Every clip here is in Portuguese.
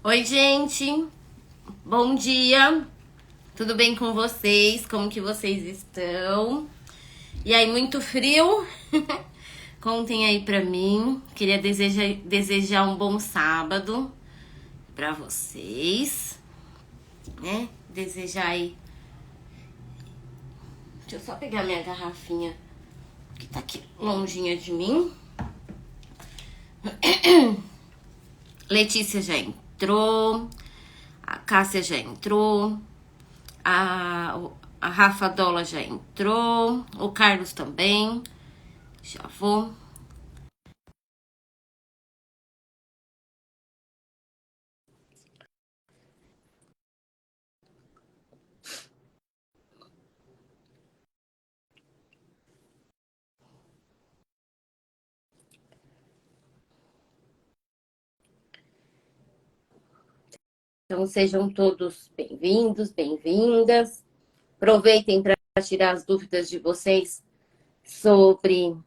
Oi, gente. Bom dia. Tudo bem com vocês? Como que vocês estão? E aí, muito frio? Contem aí pra mim. Queria desejar um bom sábado pra vocês, né? Desejar aí. Deixa eu só pegar minha garrafinha que tá aqui longinha de mim. Letícia já entrou. A Cássia já entrou. A Rafa Dola já entrou. O Carlos também. Já vou. Então sejam todos bem-vindos, bem-vindas. Aproveitem para tirar as dúvidas de vocês sobre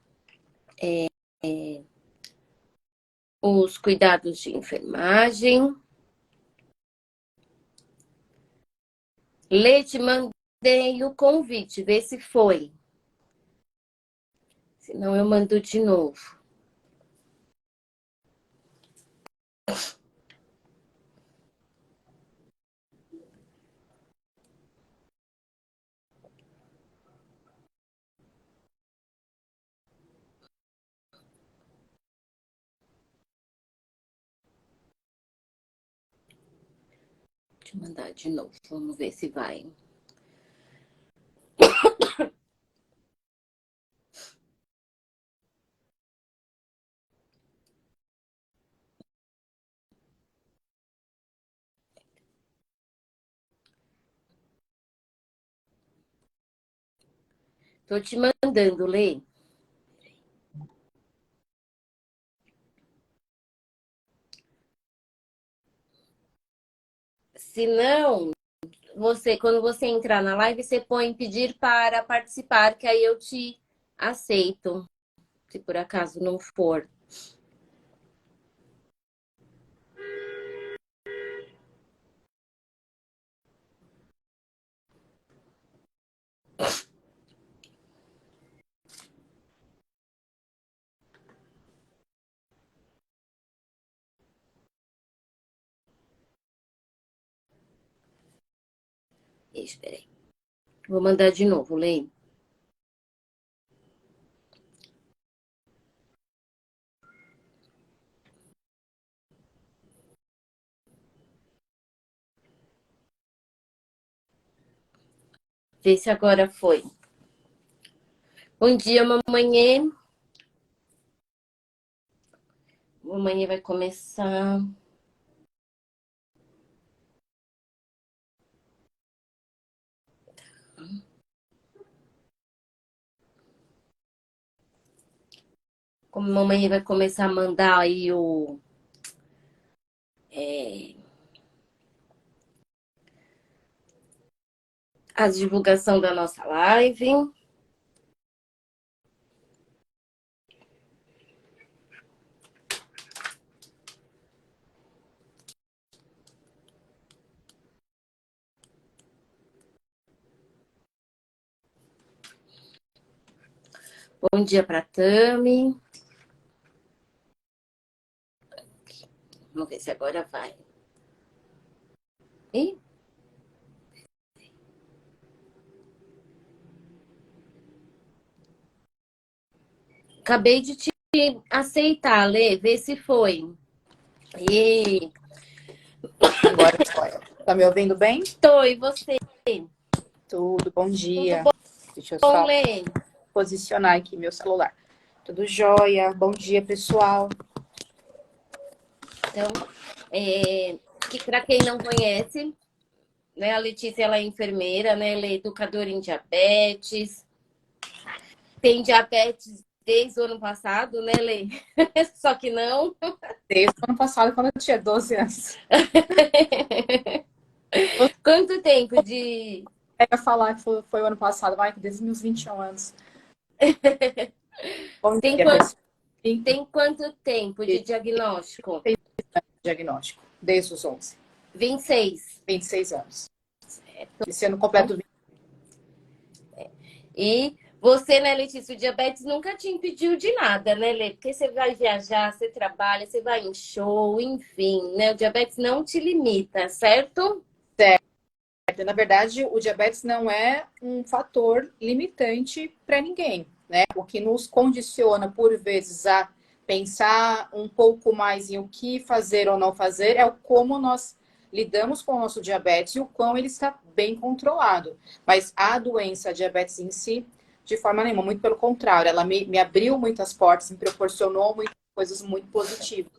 os cuidados de enfermagem. Lê, te mandei o convite, vê se foi. Senão eu mando de novo. Deixa eu mandar de novo, vamos ver se vai. Tô te mandando, Lê. Se não, quando você entrar na live, você põe pedir para participar, que aí eu te aceito, se por acaso não for. Espera aí. Vou mandar de novo, Lê. Vê se agora foi. Bom dia, mamãe. Mamãe vai começar. Como mamãe vai começar a mandar aí a divulgação da nossa live. Bom dia para Tami. Vamos ver se agora vai. Ih, acabei de te aceitar, Lê. Vê se foi. E Agora foi. Tá me ouvindo bem? tô, e você? Tudo, bom dia. Tudo Deixa eu bom, só Lê? posicionar aqui meu celular. Tudo jóia? Bom dia, pessoal. Então, que para quem não conhece, né, a Letícia ela é enfermeira, né, ela é educadora em diabetes, tem diabetes desde o ano passado, né, Lê? Só que não. Desde o ano passado, quando eu tinha 12 anos. Quanto tempo de... Eu ia falar que foi o ano passado, vai, desde meus 21 anos. Bom Tem, dia, pessoal. tem quanto tempo de diagnóstico? diagnóstico, desde os 11. 26 anos. Esse ano completo 20. E você, né, Letícia, o diabetes nunca te impediu de nada, né, Lê? Porque você vai viajar, você trabalha, você vai em show, enfim, né? O diabetes não te limita, certo? Na verdade, o diabetes não é um fator limitante para ninguém, né? O que nos condiciona, por vezes, a pensar um pouco mais em o que fazer ou não fazer é o como nós lidamos com o nosso diabetes e o quão ele está bem controlado. Mas a doença, a diabetes em si, de forma nenhuma, muito pelo contrário, ela me abriu muitas portas, me proporcionou muitas coisas muito positivas.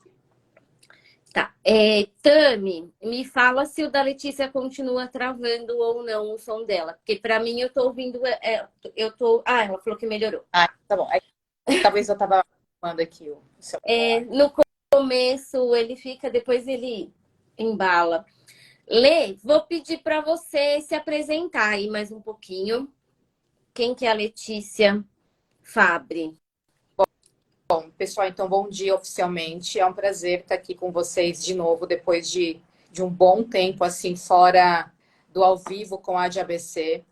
Tá. Tami, me fala se o da Letícia continua travando ou não o som dela. Porque pra mim eu tô ouvindo. Ela falou que melhorou. Ah, tá bom. Talvez eu tava falando aqui o seu. No começo ele fica, depois ele embala. Lê, vou pedir para você se apresentar aí mais um pouquinho. Quem que é a Letícia Fabbri? Bom, pessoal, então bom dia oficialmente. É um prazer estar aqui com vocês de novo, depois de um bom tempo, assim, fora do ao vivo com a ABC.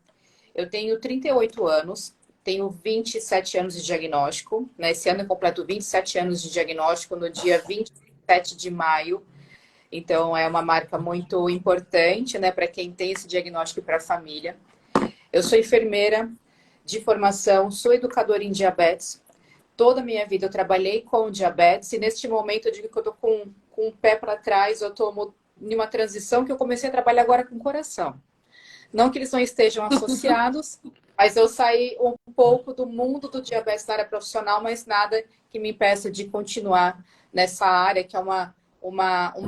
Eu tenho 38 anos, tenho 27 anos de diagnóstico, né? Esse ano eu completo 27 anos de diagnóstico no dia 27 de maio. Então, é uma marca muito importante, né, para quem tem esse diagnóstico e para a família. Eu sou enfermeira de formação, sou educadora em diabetes. Toda a minha vida eu trabalhei com diabetes e neste momento eu digo que eu tô com o pé para trás, eu tô em uma transição que eu comecei a trabalhar agora com o coração. Não que eles não estejam associados, mas eu saí um pouco do mundo do diabetes na área profissional, mas nada que me impeça de continuar nessa área, que é uma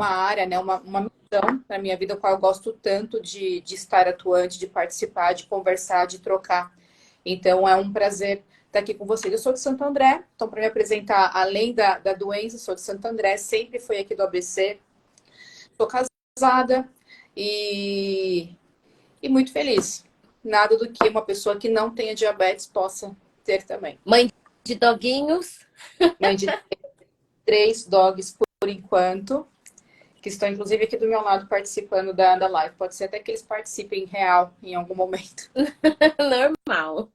área, né, uma missão na minha vida, a qual eu gosto tanto de estar atuante, de participar, de conversar, de trocar. Então, é um prazer estar aqui com vocês. Eu sou de Santo André, então, para me apresentar, além da doença, sou de Santo André, sempre fui aqui do ABC. Estou casada e muito feliz. Nada do que uma pessoa que não tenha diabetes possa ter também. Mãe de doguinhos? Mãe de 3 dogs por enquanto, que estão inclusive aqui do meu lado participando da live. Pode ser até que eles participem real em algum momento. Normal.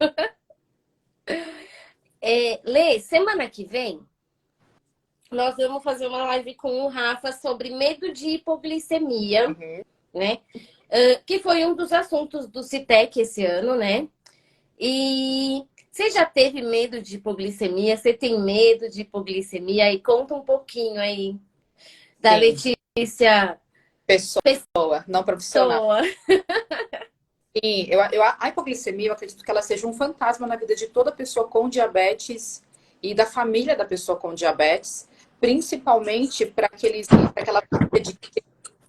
Lê, semana que vem nós vamos fazer uma live com o Rafa sobre medo de hipoglicemia, né? Que foi um dos assuntos do Citec esse ano, né? E você já teve medo de hipoglicemia? Você tem medo de hipoglicemia? E conta um pouquinho aí da Sim. Letícia. Pessoa, não profissional. Pessoa. Sim, a hipoglicemia, eu acredito que ela seja um fantasma na vida de toda pessoa com diabetes e da família da pessoa com diabetes, principalmente para aquela família de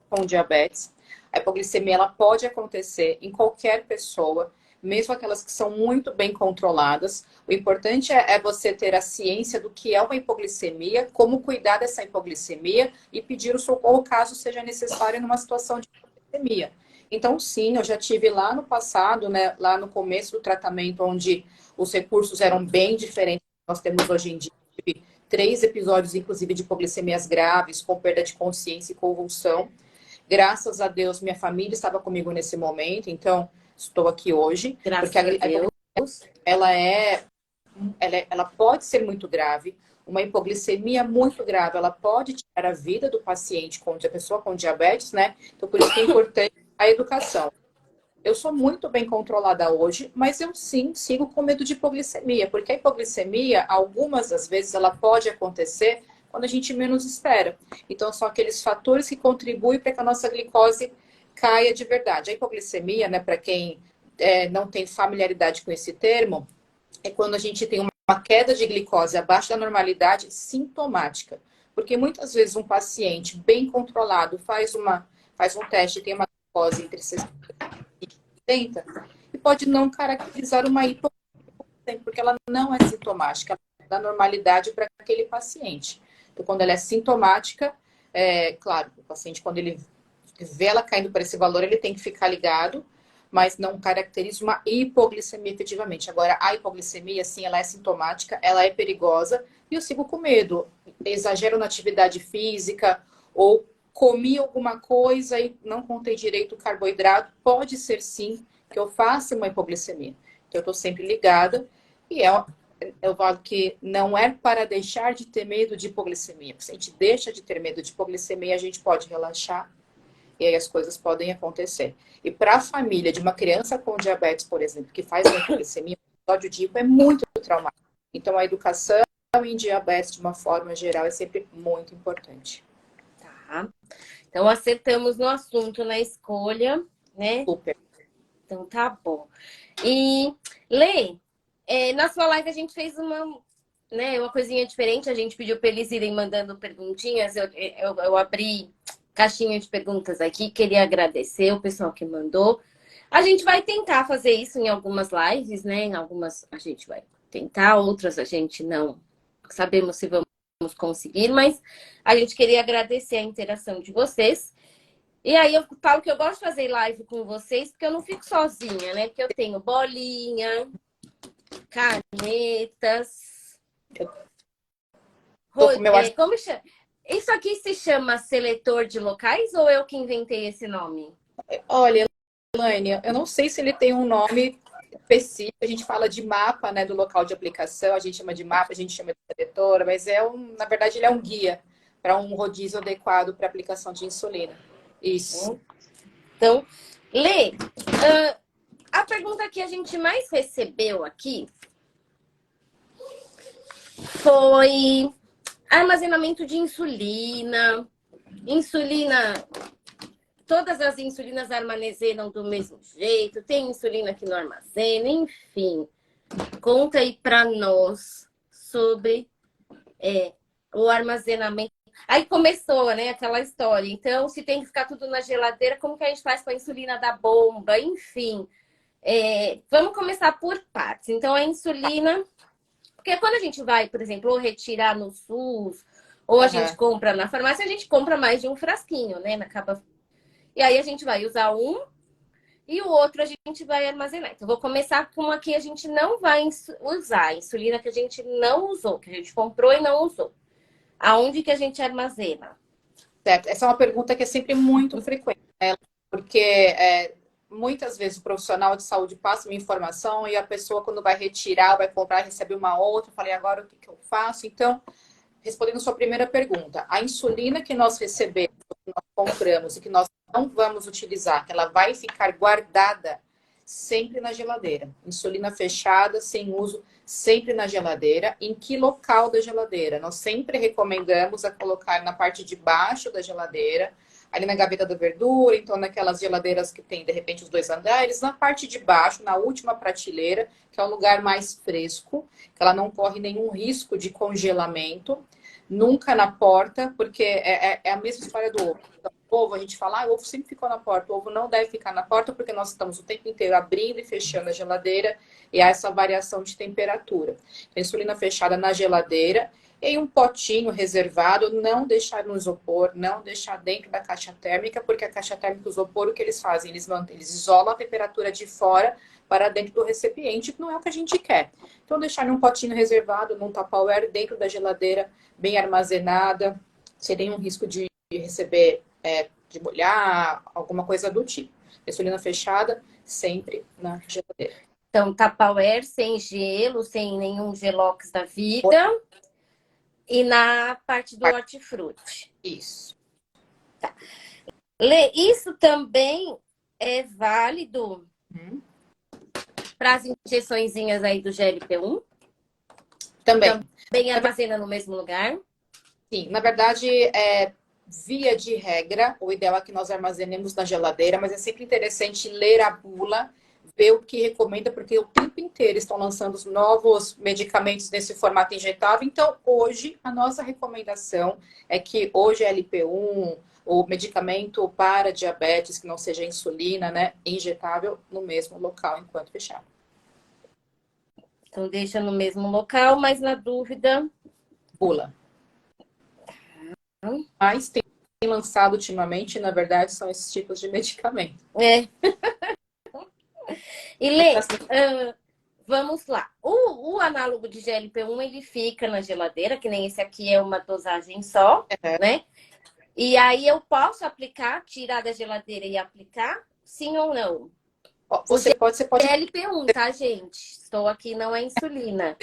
com diabetes. A hipoglicemia ela pode acontecer em qualquer pessoa, mesmo aquelas que são muito bem controladas. O importante é você ter a ciência do que é uma hipoglicemia, como cuidar dessa hipoglicemia e pedir o socorro caso seja necessário numa situação de hipoglicemia. Então, sim, eu já tive lá no passado, né, lá no começo do tratamento, onde os recursos eram bem diferentes do que nós temos hoje em dia. Tive 3 episódios, inclusive, de hipoglicemias graves, com perda de consciência e convulsão. Graças a Deus, minha família estava comigo nesse momento, então estou aqui hoje. Graças porque a Deus. Ela pode ser muito grave. Uma hipoglicemia muito grave, ela pode tirar a vida do paciente, a pessoa com diabetes, né? Então, por isso que é importante a educação. Eu sou muito bem controlada hoje, mas eu sim sigo com medo de hipoglicemia, porque a hipoglicemia, algumas das vezes, ela pode acontecer quando a gente menos espera. Então, são aqueles fatores que contribuem para que a nossa glicose caia de verdade. A hipoglicemia, né, para quem não tem familiaridade com esse termo, é quando a gente tem uma queda de glicose abaixo da normalidade sintomática. Porque muitas vezes um paciente bem controlado faz um teste e tem uma glicose entre 60 e 70 e pode não caracterizar uma hipoglicemia, porque ela não é sintomática, ela é da normalidade para aquele paciente. Então, quando ela é sintomática, claro, o paciente, quando ele vê ela caindo para esse valor, ele tem que ficar ligado, mas não caracteriza uma hipoglicemia efetivamente. Agora, a hipoglicemia, sim, ela é sintomática, ela é perigosa, e eu sigo com medo. Exagero na atividade física, ou comi alguma coisa e não contei direito o carboidrato, pode ser sim que eu faça uma hipoglicemia. Então, eu estou sempre ligada e eu falo que não é para deixar de ter medo de hipoglicemia. Se a gente deixa de ter medo de hipoglicemia, a gente pode relaxar e aí as coisas podem acontecer. E para a família de uma criança com diabetes, por exemplo, que faz uma hipoglicemia, o episódio de hipo é muito traumático. Então, a educação em diabetes, de uma forma geral, é sempre muito importante. Tá. Então, acertamos no assunto, na escolha, né? Super. Então, tá bom. E, Lê, na sua live a gente fez uma coisinha diferente. A gente pediu para eles irem mandando perguntinhas. Eu abri caixinha de perguntas aqui. Queria agradecer o pessoal que mandou. A gente vai tentar fazer isso em algumas lives, né? Em algumas a gente vai tentar, outras a gente não sabemos se vamos conseguir, mas a gente queria agradecer a interação de vocês. E aí eu falo que eu gosto de fazer live com vocês, porque eu não fico sozinha, né? Porque eu tenho bolinha, canetas, como chama? Isso aqui se chama seletor de locais ou eu que inventei esse nome? Olha, Elaine, eu não sei se ele tem um nome específico. A gente fala de mapa, né, do local de aplicação, a gente chama de mapa, a gente chama de seletor, mas na verdade ele é um guia para um rodízio adequado para aplicação de insulina. Isso. Então, Lê, a pergunta que a gente mais recebeu aqui foi armazenamento de insulina. Todas as insulinas armazenam do mesmo jeito, tem insulina que não armazena, enfim. Conta aí para nós sobre o armazenamento. Aí começou, né, aquela história. Então, se tem que ficar tudo na geladeira, como que a gente faz com a insulina da bomba? Enfim, vamos começar por partes. Então, a insulina... Porque quando a gente vai, por exemplo, ou retirar no SUS, ou a gente compra na farmácia, a gente compra mais de um frasquinho, né? E aí a gente vai usar um e o outro a gente vai armazenar. Então, vou começar com uma que a gente não vai usar. A insulina que a gente não usou, que a gente comprou e não usou. Aonde que a gente armazena? Certo. Essa é uma pergunta que é sempre muito frequente, né? Porque muitas vezes o profissional de saúde passa uma informação e a pessoa, quando vai retirar, vai comprar, recebe uma outra. Eu falei, agora o que eu faço? Então, respondendo a sua primeira pergunta, a insulina que nós recebemos, que nós compramos e que nós não vamos utilizar, que ela vai ficar guardada sempre na geladeira. Insulina fechada, sem uso, sempre na geladeira. Em que local da geladeira? Nós sempre recomendamos a colocar na parte de baixo da geladeira, ali na gaveta da verdura, então naquelas geladeiras que tem, de repente, os 2 andares, na parte de baixo, na última prateleira, que é o lugar mais fresco, que ela não corre nenhum risco de congelamento. Nunca na porta, porque é a mesma história do ovo. Então, o ovo, a gente fala, o ovo sempre ficou na porta. O ovo não deve ficar na porta, porque nós estamos o tempo inteiro abrindo e fechando a geladeira e há essa variação de temperatura. Então, insulina fechada na geladeira em um potinho reservado, não deixar no isopor, não deixar dentro da caixa térmica, porque a caixa térmica e o isopor, o que eles fazem? Eles isolam a temperatura de fora para dentro do recipiente, que não é o que a gente quer. Então, deixar em um potinho reservado, num Tupperware, dentro da geladeira, bem armazenada, sem nenhum risco de receber, de molhar, alguma coisa do tipo. Insulina fechada, sempre na geladeira. Então, Tupperware sem gelo, sem nenhum gelox da vida. E na parte do hortifruti. Isso. Tá. Lê, isso também é válido para as injeçõezinhas aí do GLP-1? Também armazena no mesmo lugar? Sim, na verdade, via de regra, o ideal é que nós armazenemos na geladeira, mas é sempre interessante ler a bula, ver o que recomenda, porque o tempo inteiro estão lançando os novos medicamentos nesse formato injetável. Então, hoje, a nossa recomendação é que hoje LP1, o medicamento para diabetes, que não seja insulina, né, injetável, no mesmo local, enquanto fechado. Então, deixa no mesmo local, mas na dúvida... Bula. Mas tem lançado ultimamente, na verdade, são esses tipos de medicamento. E Lê, vamos lá. O análogo de GLP-1, ele fica na geladeira, que nem esse aqui é uma dosagem só, né? E aí eu posso aplicar, tirar da geladeira e aplicar? Sim ou não? Ó, O você pode, GLP-1, tá, gente? Estou aqui, não é insulina.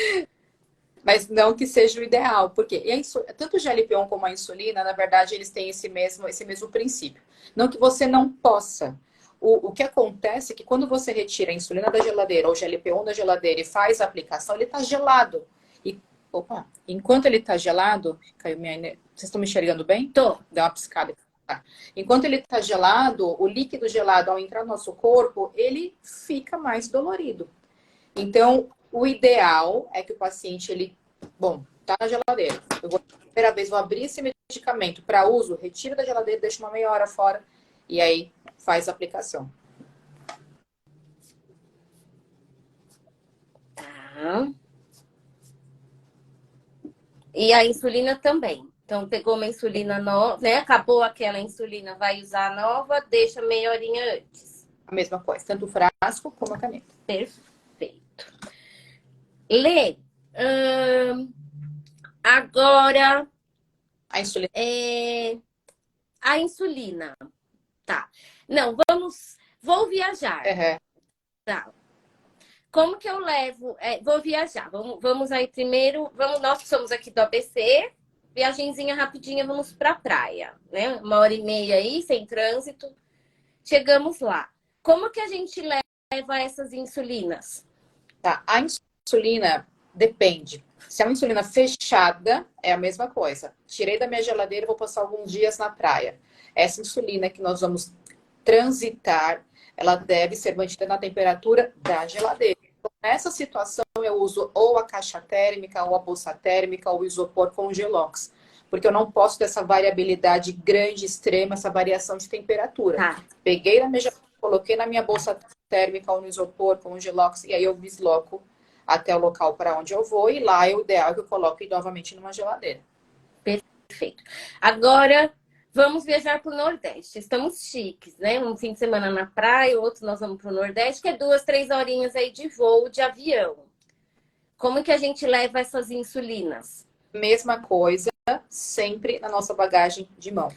mas não que seja o ideal, porque tanto o GLP-1 como a insulina, na verdade, eles têm esse mesmo princípio. Não que você não possa. O que acontece é que quando você retira a insulina da geladeira ou o GLP-1 da geladeira e faz a aplicação, ele está gelado. E, opa, enquanto ele está gelado, caiu vocês estão me enxergando bem? Tô. Dá uma piscada. Tá. Enquanto ele está gelado, o líquido gelado, ao entrar no nosso corpo, ele fica mais dolorido. Então, o ideal é que o paciente, bom, tá na geladeira. Eu vou, primeira vez, vou abrir esse medicamento para uso, retiro da geladeira, deixo uma meia hora fora e aí faz a aplicação. Tá. E a insulina também. Então, pegou uma insulina nova, né? Acabou aquela insulina, vai usar a nova, deixa meia horinha antes. A mesma coisa, tanto o frasco como a caneta. Perfeito. Lê, agora A insulina. a insulina. Tá. Não, vou viajar. Uhum. Tá. Como que eu levo? Vou viajar. Vamos aí primeiro. Nós que somos aqui do ABC, viagenzinha rapidinha, vamos pra praia, né? 1h30 aí, sem trânsito. Chegamos lá. Como que a gente leva essas insulinas? Tá. A insulina depende. Se é uma insulina fechada, é a mesma coisa. Tirei da minha geladeira e vou passar alguns dias na praia. Essa insulina que nós vamos transitar, ela deve ser mantida na temperatura da geladeira. Então, nessa situação, eu uso ou a caixa térmica, ou a bolsa térmica, ou o isopor com gelox. Porque eu não posso ter essa variabilidade grande, extrema, essa variação de temperatura. Tá. Peguei na minha geladeira, coloquei na minha bolsa térmica ou no isopor com o gelox, e aí eu desloco até o local para onde eu vou, e lá é o ideal que eu coloque novamente numa geladeira. Perfeito. Agora, vamos viajar para o Nordeste. Estamos chiques, né? Um fim de semana na praia, outro nós vamos para o Nordeste, que é 2, 3 horinhas aí de voo de avião. Como que a gente leva essas insulinas? Mesma coisa, sempre na nossa bagagem de mão.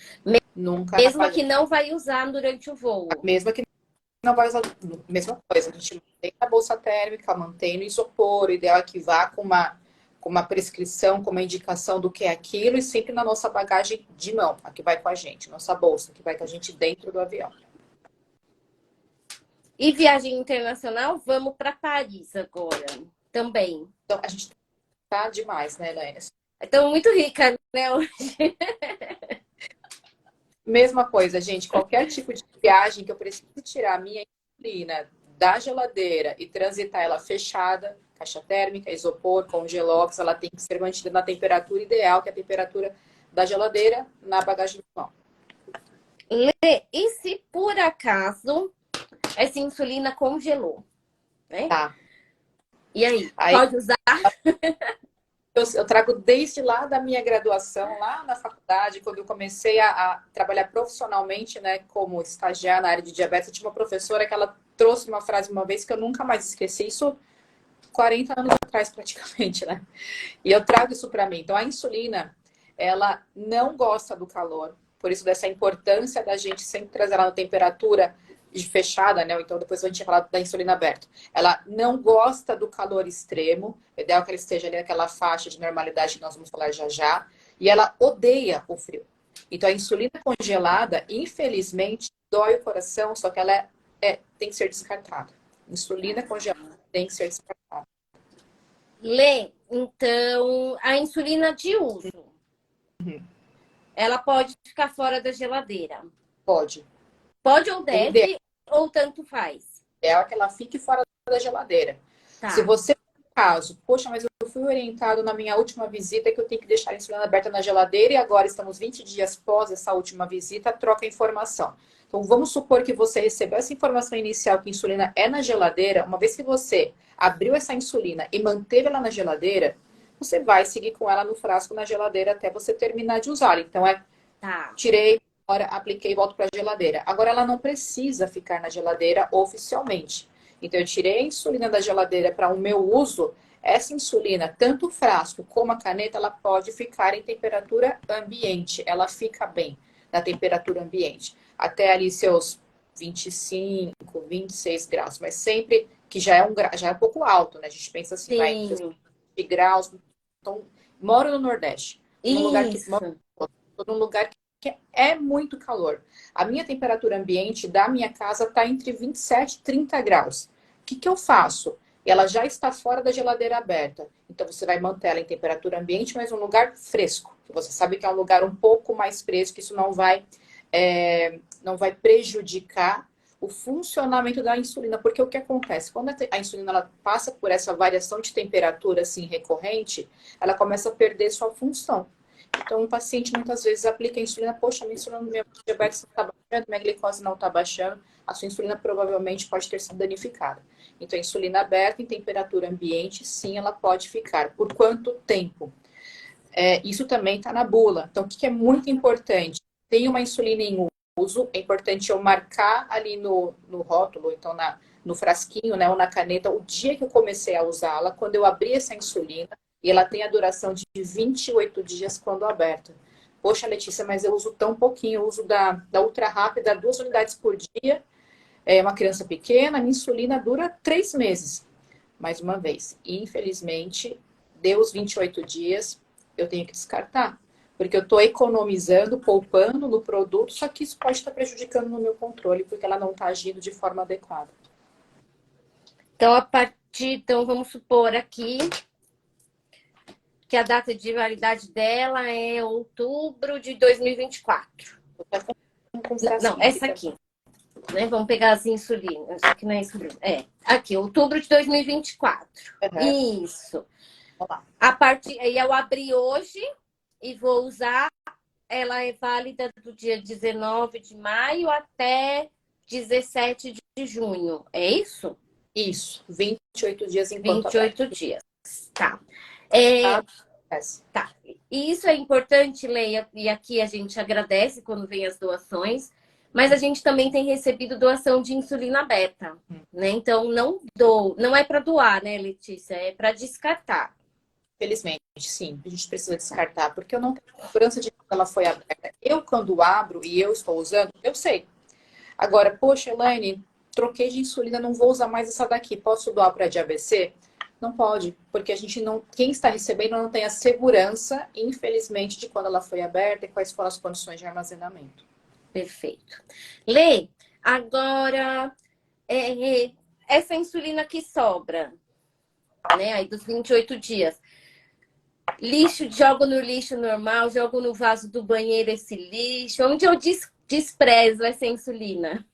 Nunca Mesma que não vai usar durante o voo. Mesma que não vai usar. Mesma coisa, a gente mantém na bolsa térmica, mantém no isopor. O ideal é que vá com uma prescrição, com uma indicação do que é aquilo, e sempre na nossa bagagem de mão, a que vai com a gente, nossa bolsa, que vai com a gente dentro do avião. E viagem internacional, vamos para Paris agora, também. Então, a gente tá demais, né, Helena? Estamos muito rica, né? Mesma coisa, gente. Qualquer tipo de viagem que eu precise tirar a minha insulina da geladeira e transitar ela fechada, caixa térmica, isopor, com gelox, ela tem que ser mantida na temperatura ideal, que é a temperatura da geladeira, na bagagem de mão. Lê, e se por acaso essa insulina congelou, né? Tá. E aí, pode usar? Eu trago desde lá da minha graduação, lá na faculdade, quando eu comecei a trabalhar profissionalmente, né, como estagiária na área de diabetes, eu tinha uma professora que ela trouxe uma frase uma vez que eu nunca mais esqueci, isso 40 anos atrás praticamente, né? E eu trago isso para mim. Então, a insulina, ela não gosta do calor, por isso dessa importância da gente sempre trazer ela na temperatura de fechada, né? Então, depois a gente vai falar da insulina aberta. Ela não gosta do calor extremo, o ideal é que ela esteja ali naquela faixa de normalidade que nós vamos falar já já, e ela odeia o frio. Então, a insulina congelada, infelizmente, dói o coração, só que ela tem que ser descartada. Insulina congelada tem que ser descartada. Lê, então, a insulina de uso, ela pode ficar fora da geladeira? Pode. Pode ou deve, ou tanto faz? É que ela fique fora da geladeira. Tá. Se você, no caso, poxa, mas eu fui orientado na minha última visita que eu tenho que deixar a insulina aberta na geladeira e agora estamos 20 dias pós essa última visita, troca a informação. Então, vamos supor que você recebeu essa informação inicial que a insulina é na geladeira. Uma vez que você abriu essa insulina e manteve ela na geladeira, você vai seguir com ela no frasco na geladeira até você terminar de usá-la. Então, tirei, agora apliquei e volto para a geladeira. Agora, ela não precisa ficar na geladeira oficialmente. Então, eu tirei a insulina da geladeira para o meu uso. Essa insulina, tanto o frasco como a caneta, ela pode ficar em temperatura ambiente. Ela fica bem. na temperatura ambiente. Até ali seus 25, 26 graus, mas sempre que já é um pouco alto, né? A gente pensa assim, vai Sim. 20 graus. Então, moro no Nordeste, Isso. num lugar que é muito calor. A minha temperatura ambiente da minha casa está entre 27 e 30 graus. O que eu faço? Ela já está fora da geladeira aberta. Então, você vai manter ela em temperatura ambiente, mas um lugar fresco. Que você sabe que é um lugar um pouco mais fresco, isso não vai prejudicar o funcionamento da insulina. Porque o que acontece? Quando a insulina ela passa por essa variação de temperatura assim, recorrente, ela começa a perder sua função. Então, o paciente muitas vezes aplica a insulina, poxa, minha diabetes não está baixando, minha glicose não está baixando, a sua insulina provavelmente pode ter sido danificada. Então, a insulina aberta em temperatura ambiente, sim, ela pode ficar. Por quanto tempo? Isso também está na bula. Então, o que é muito importante? Tem uma insulina em uso, é importante eu marcar ali no rótulo, então no frasquinho, né, ou na caneta, o dia que eu comecei a usá-la, quando eu abri essa insulina, e ela tem a duração de 28 dias quando aberta. Poxa, Letícia, mas eu uso tão pouquinho, eu uso da ultra rápida, 2 unidades por dia, uma criança pequena, a minha insulina dura 3 meses. Mais uma vez, infelizmente, deu os 28 dias, eu tenho que descartar. Porque eu estou economizando, poupando no produto, só que isso pode estar prejudicando no meu controle, porque ela não está agindo de forma adequada. Então, vamos supor aqui que a data de validade dela é outubro de 2024. Não, essa aqui. Né? Vamos pegar as insulinas. Essa aqui não é insulina. Aqui, outubro de 2024. Uhum. Isso. Aí eu abri hoje e vou usar. Ela é válida do dia 19 de maio até 17 de junho. É isso? Isso. 28 dias enquanto 28 dias. Tá. Tá. E isso é importante, Leia, e aqui a gente agradece quando vem as doações, mas a gente também tem recebido doação de insulina beta, né? Então não é para doar, né, Letícia? É para descartar. Felizmente, sim, a gente precisa descartar, porque eu não tenho segurança de que ela foi aberta. Eu, quando abro e eu estou usando, eu sei. Agora, poxa, Elaine, troquei de insulina, não vou usar mais essa daqui. Posso doar para diabetes? Não pode, porque a gente não. Quem está recebendo não tem a segurança, infelizmente, de quando ela foi aberta e quais foram as condições de armazenamento. Perfeito. Lê, agora essa insulina que sobra, né? Aí dos 28 dias. Jogo no lixo normal, jogo no vaso do banheiro esse lixo. Onde eu desprezo essa insulina?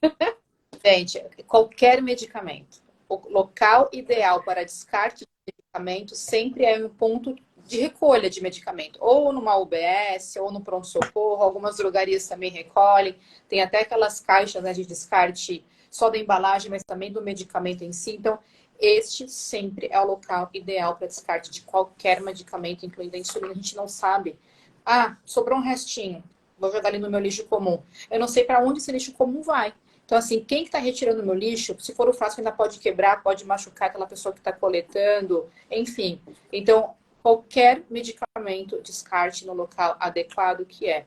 Gente, qualquer medicamento. O local ideal para descarte de medicamento sempre é um ponto de recolha de medicamento. Ou numa UBS, ou no pronto-socorro. Algumas drogarias também recolhem. Tem até aquelas caixas, né, de descarte só da embalagem, mas também do medicamento em si. Então, este sempre é o local ideal para descarte de qualquer medicamento, incluindo a insulina. A gente não sabe. Ah, sobrou um restinho. Vou jogar ali no meu lixo comum. Eu não sei para onde esse lixo comum vai. Então, assim, quem está retirando o meu lixo, se for o frasco, ainda pode quebrar, pode machucar aquela pessoa que está coletando, enfim. Então, qualquer medicamento, descarte no local adequado, que é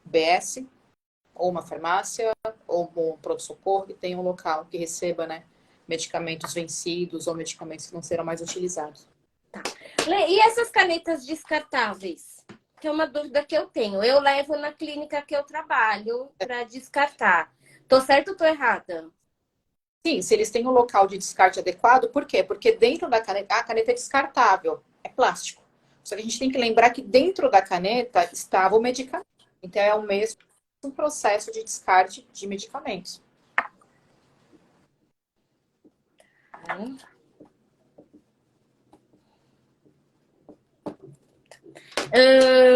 BS, ou uma farmácia, ou um pronto-socorro, que tenha um local que receba, né, medicamentos vencidos ou medicamentos que não serão mais utilizados. Tá. E essas canetas descartáveis? Que é uma dúvida que eu tenho. Eu levo na clínica que eu trabalho para descartar. Tô certa ou tô errada? Sim, se eles têm um local de descarte adequado, por quê? Porque dentro da caneta, a caneta é descartável, é plástico. Só que a gente tem que lembrar que dentro da caneta estava o medicamento. Então é o mesmo processo de descarte de medicamentos.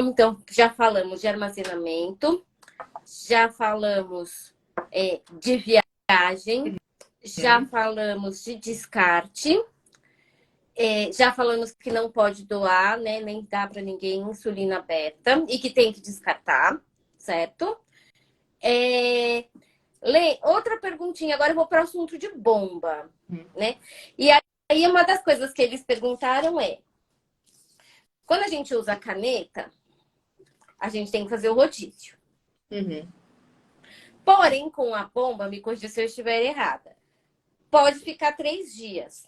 Então, já falamos de armazenamento, já falamos de viagem, já falamos de descarte, já falamos que não pode doar, né? Nem dá para ninguém insulina beta e que tem que descartar, certo? Lê, outra perguntinha, agora eu vou para o assunto de bomba, né? E aí uma das coisas que eles perguntaram quando a gente usa a caneta, a gente tem que fazer o rodízio, Uhum. Porém, com a bomba, me corrija se eu estiver errada, pode ficar 3 dias.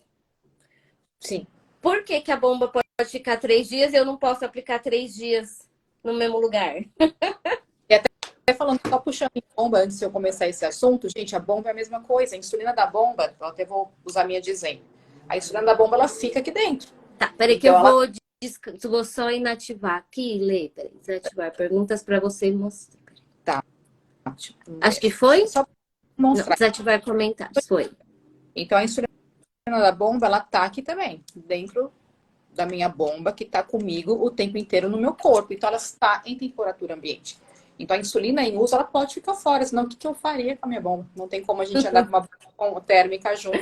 Sim. Por que que a bomba pode ficar 3 dias e eu não posso aplicar 3 dias no mesmo lugar? E até falando, só puxando em bomba, antes de eu começar esse assunto, gente, a bomba é a mesma coisa. A insulina da bomba, eu até vou usar minha de exemplo. A insulina da bomba, ela fica aqui dentro. Tá, peraí que eu Então, ela vou só inativar aqui, Lê, peraí, desativar perguntas para você mostrar. tá. Acho que foi? Só Não, mostrar. desativar comentários, foi. Então, a insulina da bomba, ela tá aqui também, dentro da minha bomba, que tá comigo o tempo inteiro no meu corpo. Então, ela está em temperatura ambiente. Então, a insulina em uso, ela pode ficar fora. Senão, o que eu faria com a minha bomba? Não tem como a gente andar com uma bomba térmica junto.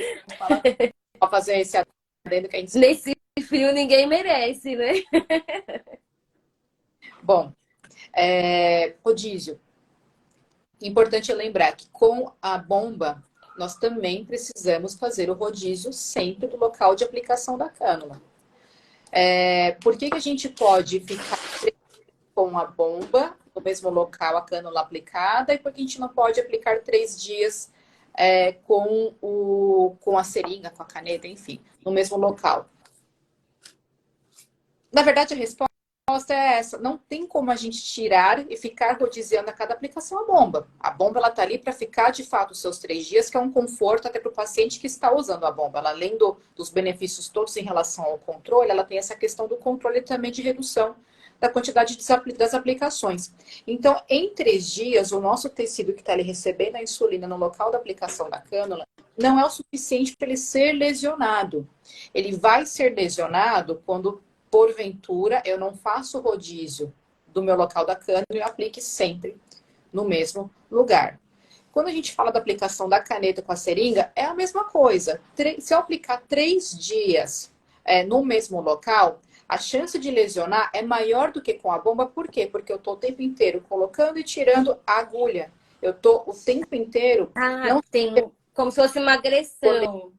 Para fazer esse adendo que a gente... Nesse frio ninguém merece, né? Bom, rodízio. Importante lembrar que com a bomba, nós também precisamos fazer o rodízio sempre do local de aplicação da cânula. Por que a gente pode ficar com a bomba no mesmo local, a cânula aplicada, e por que a gente não pode aplicar 3 dias com a seringa, com a caneta, enfim, no mesmo local? Na verdade, a resposta é essa. Não tem como a gente tirar e ficar rodiziando a cada aplicação a bomba. A bomba ela tá ali para ficar, de fato, os seus 3 dias, que é um conforto até para o paciente que está usando a bomba. Ela, além dos benefícios todos em relação ao controle, ela tem essa questão do controle também de redução da quantidade das aplicações. Então, em 3 dias, o nosso tecido que está ali recebendo a insulina no local da aplicação da cânula não é o suficiente para ele ser lesionado. Ele vai ser lesionado quando porventura, eu não faço rodízio do meu local da cânula e eu aplique sempre no mesmo lugar. Quando a gente fala da aplicação da caneta com a seringa, é a mesma coisa. Se eu aplicar 3 dias no mesmo local, a chance de lesionar é maior do que com a bomba. Por quê? Porque eu estou o tempo inteiro colocando e tirando a agulha. Eu estou o tempo inteiro Ah, não tem como se fosse uma agressão.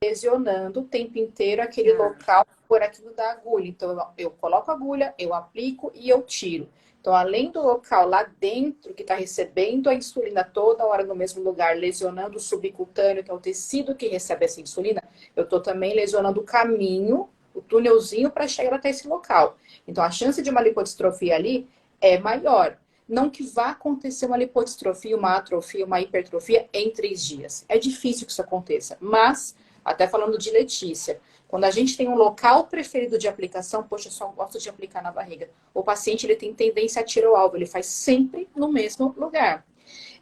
lesionando o tempo inteiro aquele local por aquilo da agulha. Então, eu coloco a agulha, eu aplico e eu tiro. Então, além do local lá dentro que está recebendo a insulina toda hora no mesmo lugar, lesionando o subcutâneo, que é o tecido que recebe essa insulina, eu estou também lesionando o caminho, o túnelzinho para chegar até esse local. Então, a chance de uma lipodistrofia ali é maior. Não que vá acontecer uma lipodistrofia, uma atrofia, uma hipertrofia em 3 dias. É difícil que isso aconteça, mas até falando de Letícia, quando a gente tem um local preferido de aplicação, poxa, eu só gosto de aplicar na barriga. O paciente ele tem tendência a tirar o alvo, ele faz sempre no mesmo lugar.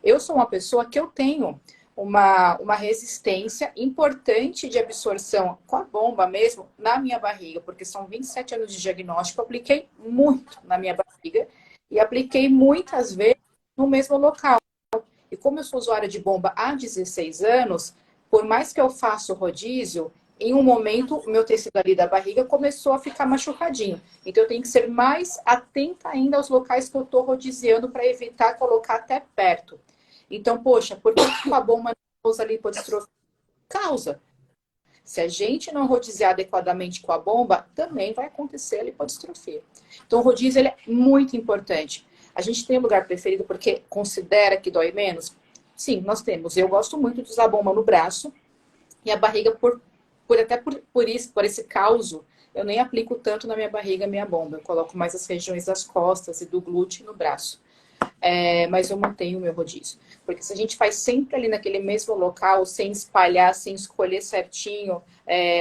Eu sou uma pessoa que eu tenho uma resistência importante de absorção com a bomba mesmo na minha barriga, porque são 27 anos de diagnóstico, eu apliquei muito na minha barriga e apliquei muitas vezes no mesmo local. E como eu sou usuária de bomba há 16 anos, por mais que eu faça o rodízio, em um momento o meu tecido ali da barriga começou a ficar machucadinho. Então eu tenho que ser mais atenta ainda aos locais que eu estou rodiziando para evitar colocar até perto. Então, poxa, por que a bomba não causa lipodistrofia? Causa. Se a gente não rodiziar adequadamente com a bomba, também vai acontecer a lipodistrofia. Então, o rodízio ele é muito importante. A gente tem um lugar preferido porque considera que dói menos? Sim, nós temos. Eu gosto muito de usar a bomba no braço e a barriga, por esse causo, eu nem aplico tanto na minha barriga a minha bomba. Eu coloco mais as regiões das costas e do glúteo no braço. Mas eu mantenho o meu rodízio. Porque se a gente faz sempre ali naquele mesmo local, sem espalhar, sem escolher certinho,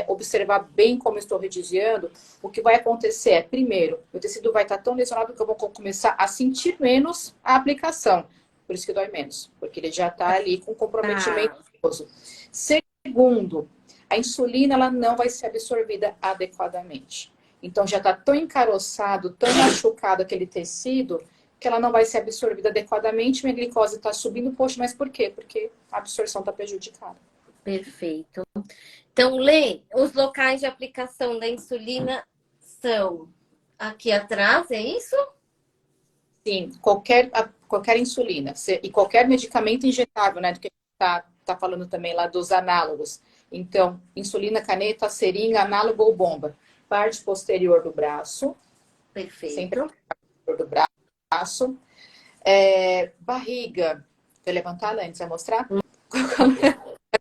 observar bem como eu estou rodiziando, o que vai acontecer é, primeiro, o tecido vai estar tão lesionado que eu vou começar a sentir menos a aplicação. Por isso que dói menos, porque ele já está ali com comprometimento nervoso. Segundo, a insulina ela não vai ser absorvida adequadamente. Então já está tão encaroçado, tão machucado aquele tecido, que ela não vai ser absorvida adequadamente, minha glicose está subindo. Poxa, mas por quê? Porque a absorção está prejudicada. Perfeito. Então, Lê, os locais de aplicação da insulina são aqui atrás, é isso? Sim, qualquer insulina e qualquer medicamento injetável, né? Do que a gente tá falando também lá dos análogos. Então, insulina, caneta, seringa, análogo ou bomba. Parte posterior do braço. Perfeito. Sempre posterior do braço. Barriga. Vou levantar, Lane, você vai mostrar?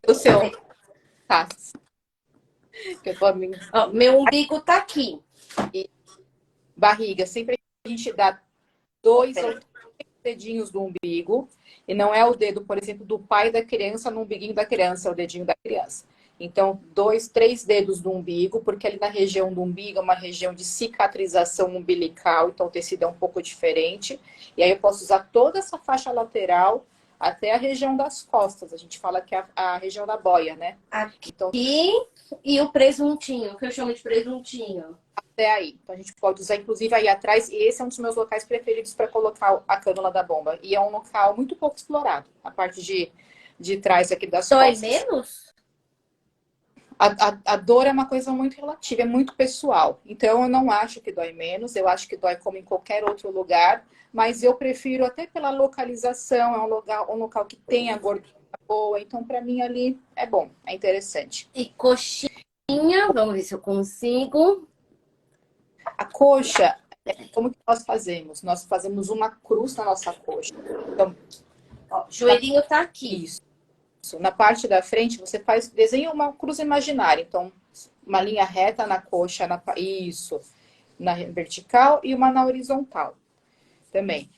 O seu. Tá. Que eu tô... Ó, meu umbigo tá aqui. Barriga. Sempre a gente dá 2 ou 3 dedinhos do umbigo. E não é o dedo, por exemplo, do pai da criança no umbiguinho da criança, é o dedinho da criança. Então, 2, 3 dedos do umbigo, porque ali na região do umbigo é uma região de cicatrização umbilical, então o tecido é um pouco diferente. E aí eu posso usar toda essa faixa lateral até a região das costas. A gente fala que é a região da boia, né? Aqui Então, e o presuntinho, que eu chamo de presuntinho. até aí. Então, a gente pode usar, inclusive, aí atrás. E esse é um dos meus locais preferidos para colocar a cânula da bomba. E é um local muito pouco explorado, a parte de trás aqui das Dói costas. menos? A dor é uma coisa muito relativa, é muito pessoal. Então, eu não acho que dói menos, eu acho que dói como em qualquer outro lugar, mas eu prefiro até pela localização, é um local que tem a gordura boa, então para mim ali é bom, é interessante. E coxinha, vamos ver se eu consigo. A coxa, como que nós fazemos? Nós fazemos uma cruz na nossa coxa. Então, Ó, joelhinho tá aqui. isso. Na parte da frente, você desenha uma cruz imaginária. Então, uma linha reta na coxa, isso, na vertical e uma na horizontal também.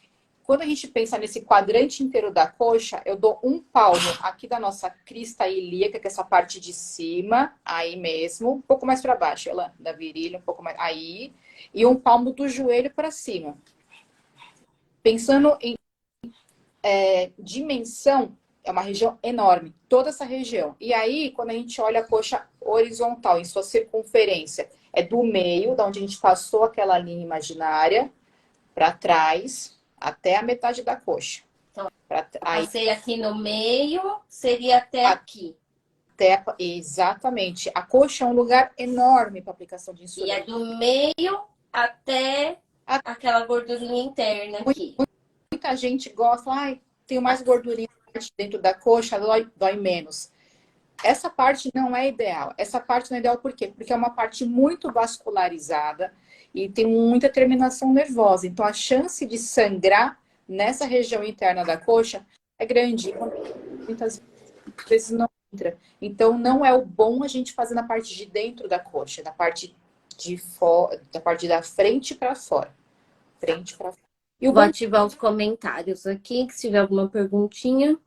Quando a gente pensa nesse quadrante inteiro da coxa, eu dou um palmo aqui da nossa crista ilíaca, que é essa parte de cima, aí mesmo, um pouco mais para baixo, ela da virilha, um pouco mais aí, e um palmo do joelho para cima. Pensando em dimensão, é uma região enorme, toda essa região. E aí, quando a gente olha a coxa horizontal, em sua circunferência, é do meio, da onde a gente passou aquela linha imaginária, para trás, até a metade da coxa. Então, Aí, passei aqui no meio, seria até aqui. exatamente. A coxa é um lugar enorme para aplicação de E insulina. é do meio até aquela gordurinha interna aqui. Muita gente gosta, ai, tenho mais gordurinha dentro da coxa, dói menos. Essa parte não é ideal. Essa parte não é ideal por quê? Porque é uma parte muito vascularizada e tem muita terminação nervosa. Então, a chance de sangrar nessa região interna da coxa é grande. Muitas vezes não entra. Então, não é o bom a gente fazer na parte de dentro da coxa, na parte de fora, da parte da frente para fora. Frente para fora. E o Vou bumbum, ativar os comentários aqui, que se tiver alguma perguntinha.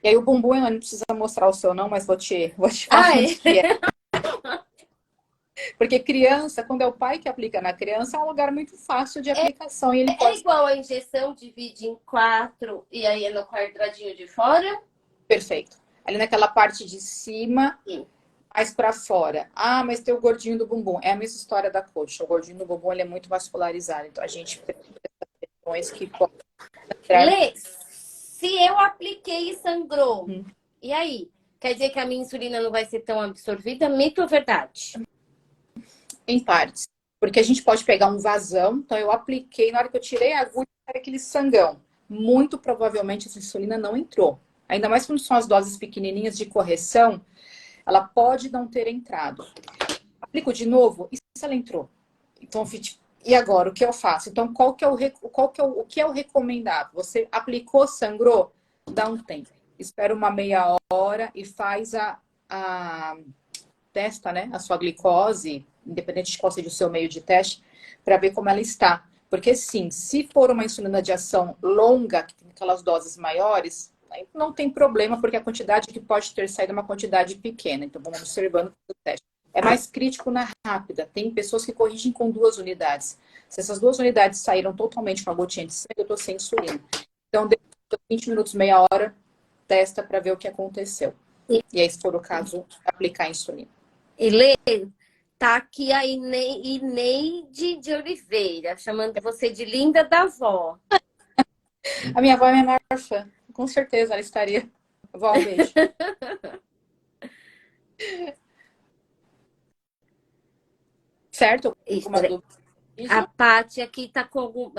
e aí o bumbum, ela não precisa mostrar o seu não, mas vou te falar Ah, onde que é. Porque criança, quando é o pai que aplica na criança, é um lugar muito fácil de aplicação. E ele é pode. igual a injeção, divide em 4 e aí é no quadradinho de fora? Perfeito. Ali naquela parte de cima, Sim. mais para fora. Ah, mas tem o gordinho do bumbum. É a mesma história da coxa. O gordinho do bumbum ele é muito vascularizado. Então a gente precisa que pode entrar. Lê, se eu apliquei e sangrou, e aí? Quer dizer que a minha insulina não vai ser tão absorvida? Mito ou verdade? Em partes. Porque a gente pode pegar um vazão. Então eu apliquei, na hora que eu tirei a agulha, era aquele sangão. Muito provavelmente essa insulina não entrou. Ainda mais quando são as doses pequenininhas de correção, ela pode não ter entrado. Aplico de novo, e se ela entrou? Então, e agora, o que eu faço? Então, o que é o recomendável? Você aplicou, sangrou? Dá um tempo. Espera uma meia hora e faz testa, né? A sua glicose, independente de qual seja o seu meio de teste, para ver como ela está. Porque, sim, se for uma insulina de ação longa, que tem aquelas doses maiores, aí não tem problema, porque a quantidade que pode ter saído é uma quantidade pequena. Então, vamos observando o teste. É mais crítico na rápida. Tem pessoas que corrigem com 2 unidades. Se essas 2 unidades saíram totalmente com a gotinha de sangue, eu estou sem insulina. Então, depois de 20 minutos, meia hora, testa para ver o que aconteceu. E aí, se for o caso, aplicar a insulina. E Lê, tá aqui a Ineide de Oliveira, chamando você de linda da avó. A minha avó é minha maior fã. Com certeza ela estaria. Vó, um beijo. Certo? Alguma dúvida? A Paty aqui tá com algum.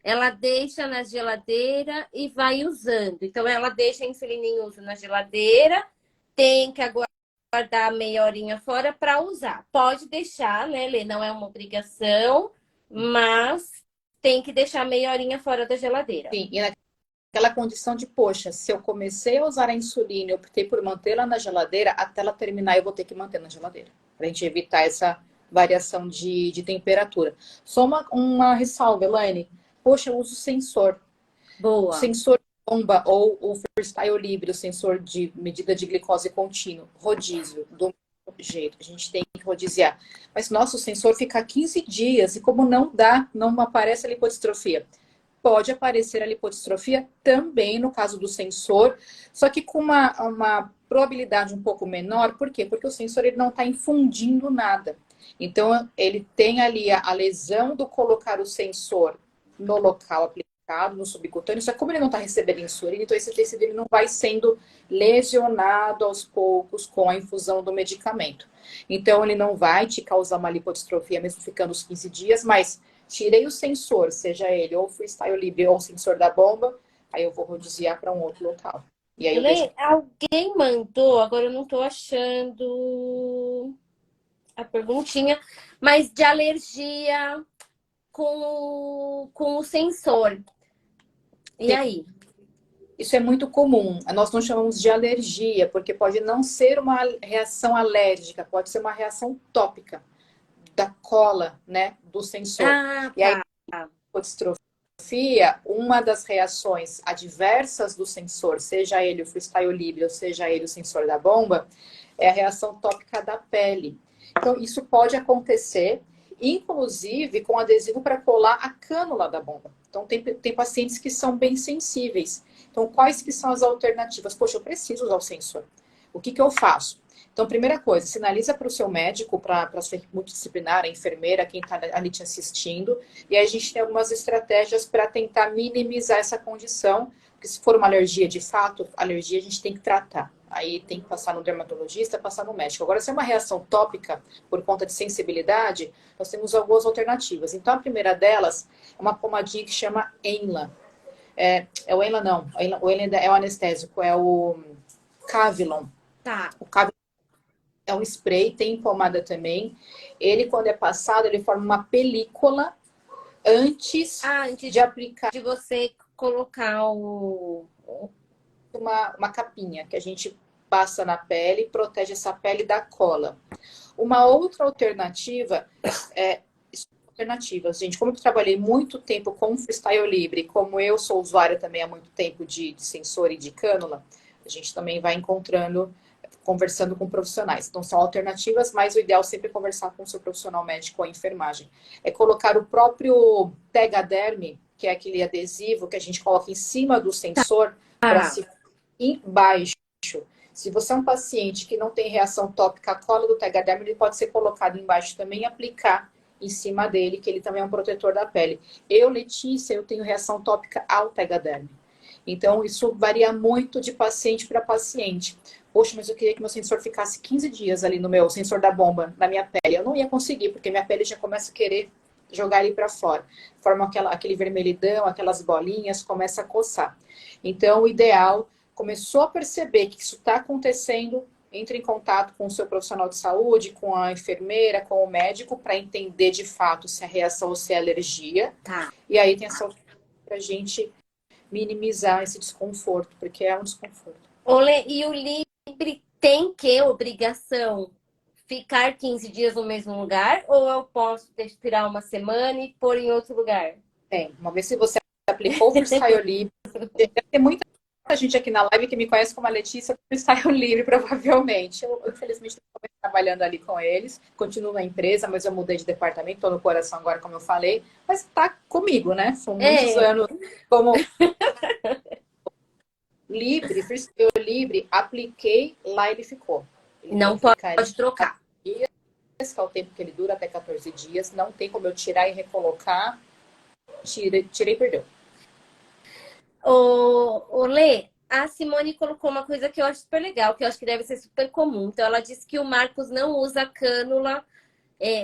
Ela deixa na geladeira e vai usando. Então, ela deixa a insulina em uso na geladeira, tem que aguardar meia horinha fora para usar. Pode deixar, né, Lê? Não é uma obrigação, mas tem que deixar meia horinha fora da geladeira. Sim, e naquela condição de, poxa, se eu comecei a usar a insulina e optei por mantê-la na geladeira, até ela terminar eu vou ter que manter na geladeira. Pra gente evitar essa variação de temperatura. Só uma ressalva, Elaine. Poxa, eu uso sensor. O Boa. sensor bomba ou o Freestyle Libre, o sensor de medida de glicose contínuo, rodízio, do mesmo jeito, a gente tem que rodiziar. Mas nosso sensor fica 15 dias e como não aparece a lipodistrofia. Pode aparecer a lipodistrofia também no caso do sensor, só que com uma probabilidade um pouco menor. Por quê? Porque o sensor ele não está infundindo nada. Então, ele tem ali a lesão do colocar o sensor no local aplicado, no subcutâneo, só que como ele não está recebendo insulina, então esse tecido ele não vai sendo lesionado aos poucos com a infusão do medicamento. Então, ele não vai te causar uma lipodistrofia, mesmo ficando os 15 dias, mas tirei o sensor, seja ele ou Freestyle Libre ou o sensor da bomba, aí eu vou rodiziar para um outro local. E aí eu deixo... Alguém mandou, agora eu não tô achando a perguntinha, mas de alergia com o sensor. E aí? Isso é muito comum. Nós não chamamos de alergia, porque pode não ser uma reação alérgica, pode ser uma reação tópica da cola, né, do sensor. Ah, E aí, tá. lipodistrofia, uma das reações adversas do sensor, seja ele o Freestyle Libre ou seja ele o sensor da bomba, é a reação tópica da pele. Então, isso pode acontecer, inclusive com adesivo para colar a cânula da bomba. Então, tem pacientes que são bem sensíveis. Então, quais que são as alternativas? Poxa, eu preciso usar o sensor. O que eu faço? Então, primeira coisa, sinaliza para o seu médico, para a sua equipe multidisciplinar, a enfermeira, quem está ali te assistindo. E aí a gente tem algumas estratégias para tentar minimizar essa condição. Porque se for uma alergia de fato, alergia a gente tem que tratar. Aí tem que passar no dermatologista, passar no médico. Agora, se é uma reação tópica por conta de sensibilidade, nós temos algumas alternativas. Então, a primeira delas é uma pomadinha que chama Enla. O Enla não, o Enla é o anestésico, é o Cavilon. Tá. O Cavilon é um spray, tem pomada também. Ele, quando é passado, ele forma uma película antes de aplicar. De você colocar uma capinha que a gente passa na pele e protege essa pele da cola. Uma outra alternativa alternativas, gente. Como eu trabalhei muito tempo com Freestyle Libre, como eu sou usuária também há muito tempo de sensor e de cânula, a gente também vai encontrando, conversando com profissionais. Então, são alternativas, mas o ideal é sempre conversar com o seu profissional médico ou a enfermagem. É colocar o próprio Tegaderm, que é aquele adesivo que a gente coloca em cima do sensor, para se embaixo. Se você é um paciente que não tem reação tópica à cola do Tegaderm, ele pode ser colocado embaixo também e aplicar em cima dele, que ele também é um protetor da pele. Eu, Letícia, eu tenho reação tópica ao Tegaderm. Então, isso varia muito de paciente para paciente. Poxa, mas eu queria que meu sensor ficasse 15 dias ali no meu sensor da bomba, na minha pele. Eu não ia conseguir, porque minha pele já começa a querer jogar ele para fora. Forma aquele vermelhidão, aquelas bolinhas, começa a coçar. Então, o ideal, começou a perceber que isso está acontecendo, entre em contato com o seu profissional de saúde, com a enfermeira, com o médico, para entender de fato se é reação ou se é alergia. Tá. E aí tem essa para a gente minimizar esse desconforto, porque é um desconforto. E o Libre tem que obrigação ficar 15 dias no mesmo lugar? Ou eu posso tirar uma semana e pôr em outro lugar? Tem. Uma vez que você aplicou o Freestyle Libre, tem muita gente aqui na live que me conhece como a Letícia do Freestyle Libre, provavelmente. Eu, infelizmente, estou trabalhando ali com eles. Continuo na empresa, mas eu mudei de departamento. Estou no coração agora, como eu falei. Mas está comigo, né? São muitos anos como... Libre, Freestyle Libre, apliquei, lá ele ficou. Ele não pode trocar. Dias, que é o tempo que ele dura, até 14 dias. Não tem como eu tirar e recolocar. Tirei e perdeu. Lê, a Simone colocou uma coisa que eu acho super legal, que eu acho que deve ser super comum. Então, ela disse que o Marcos não usa cânula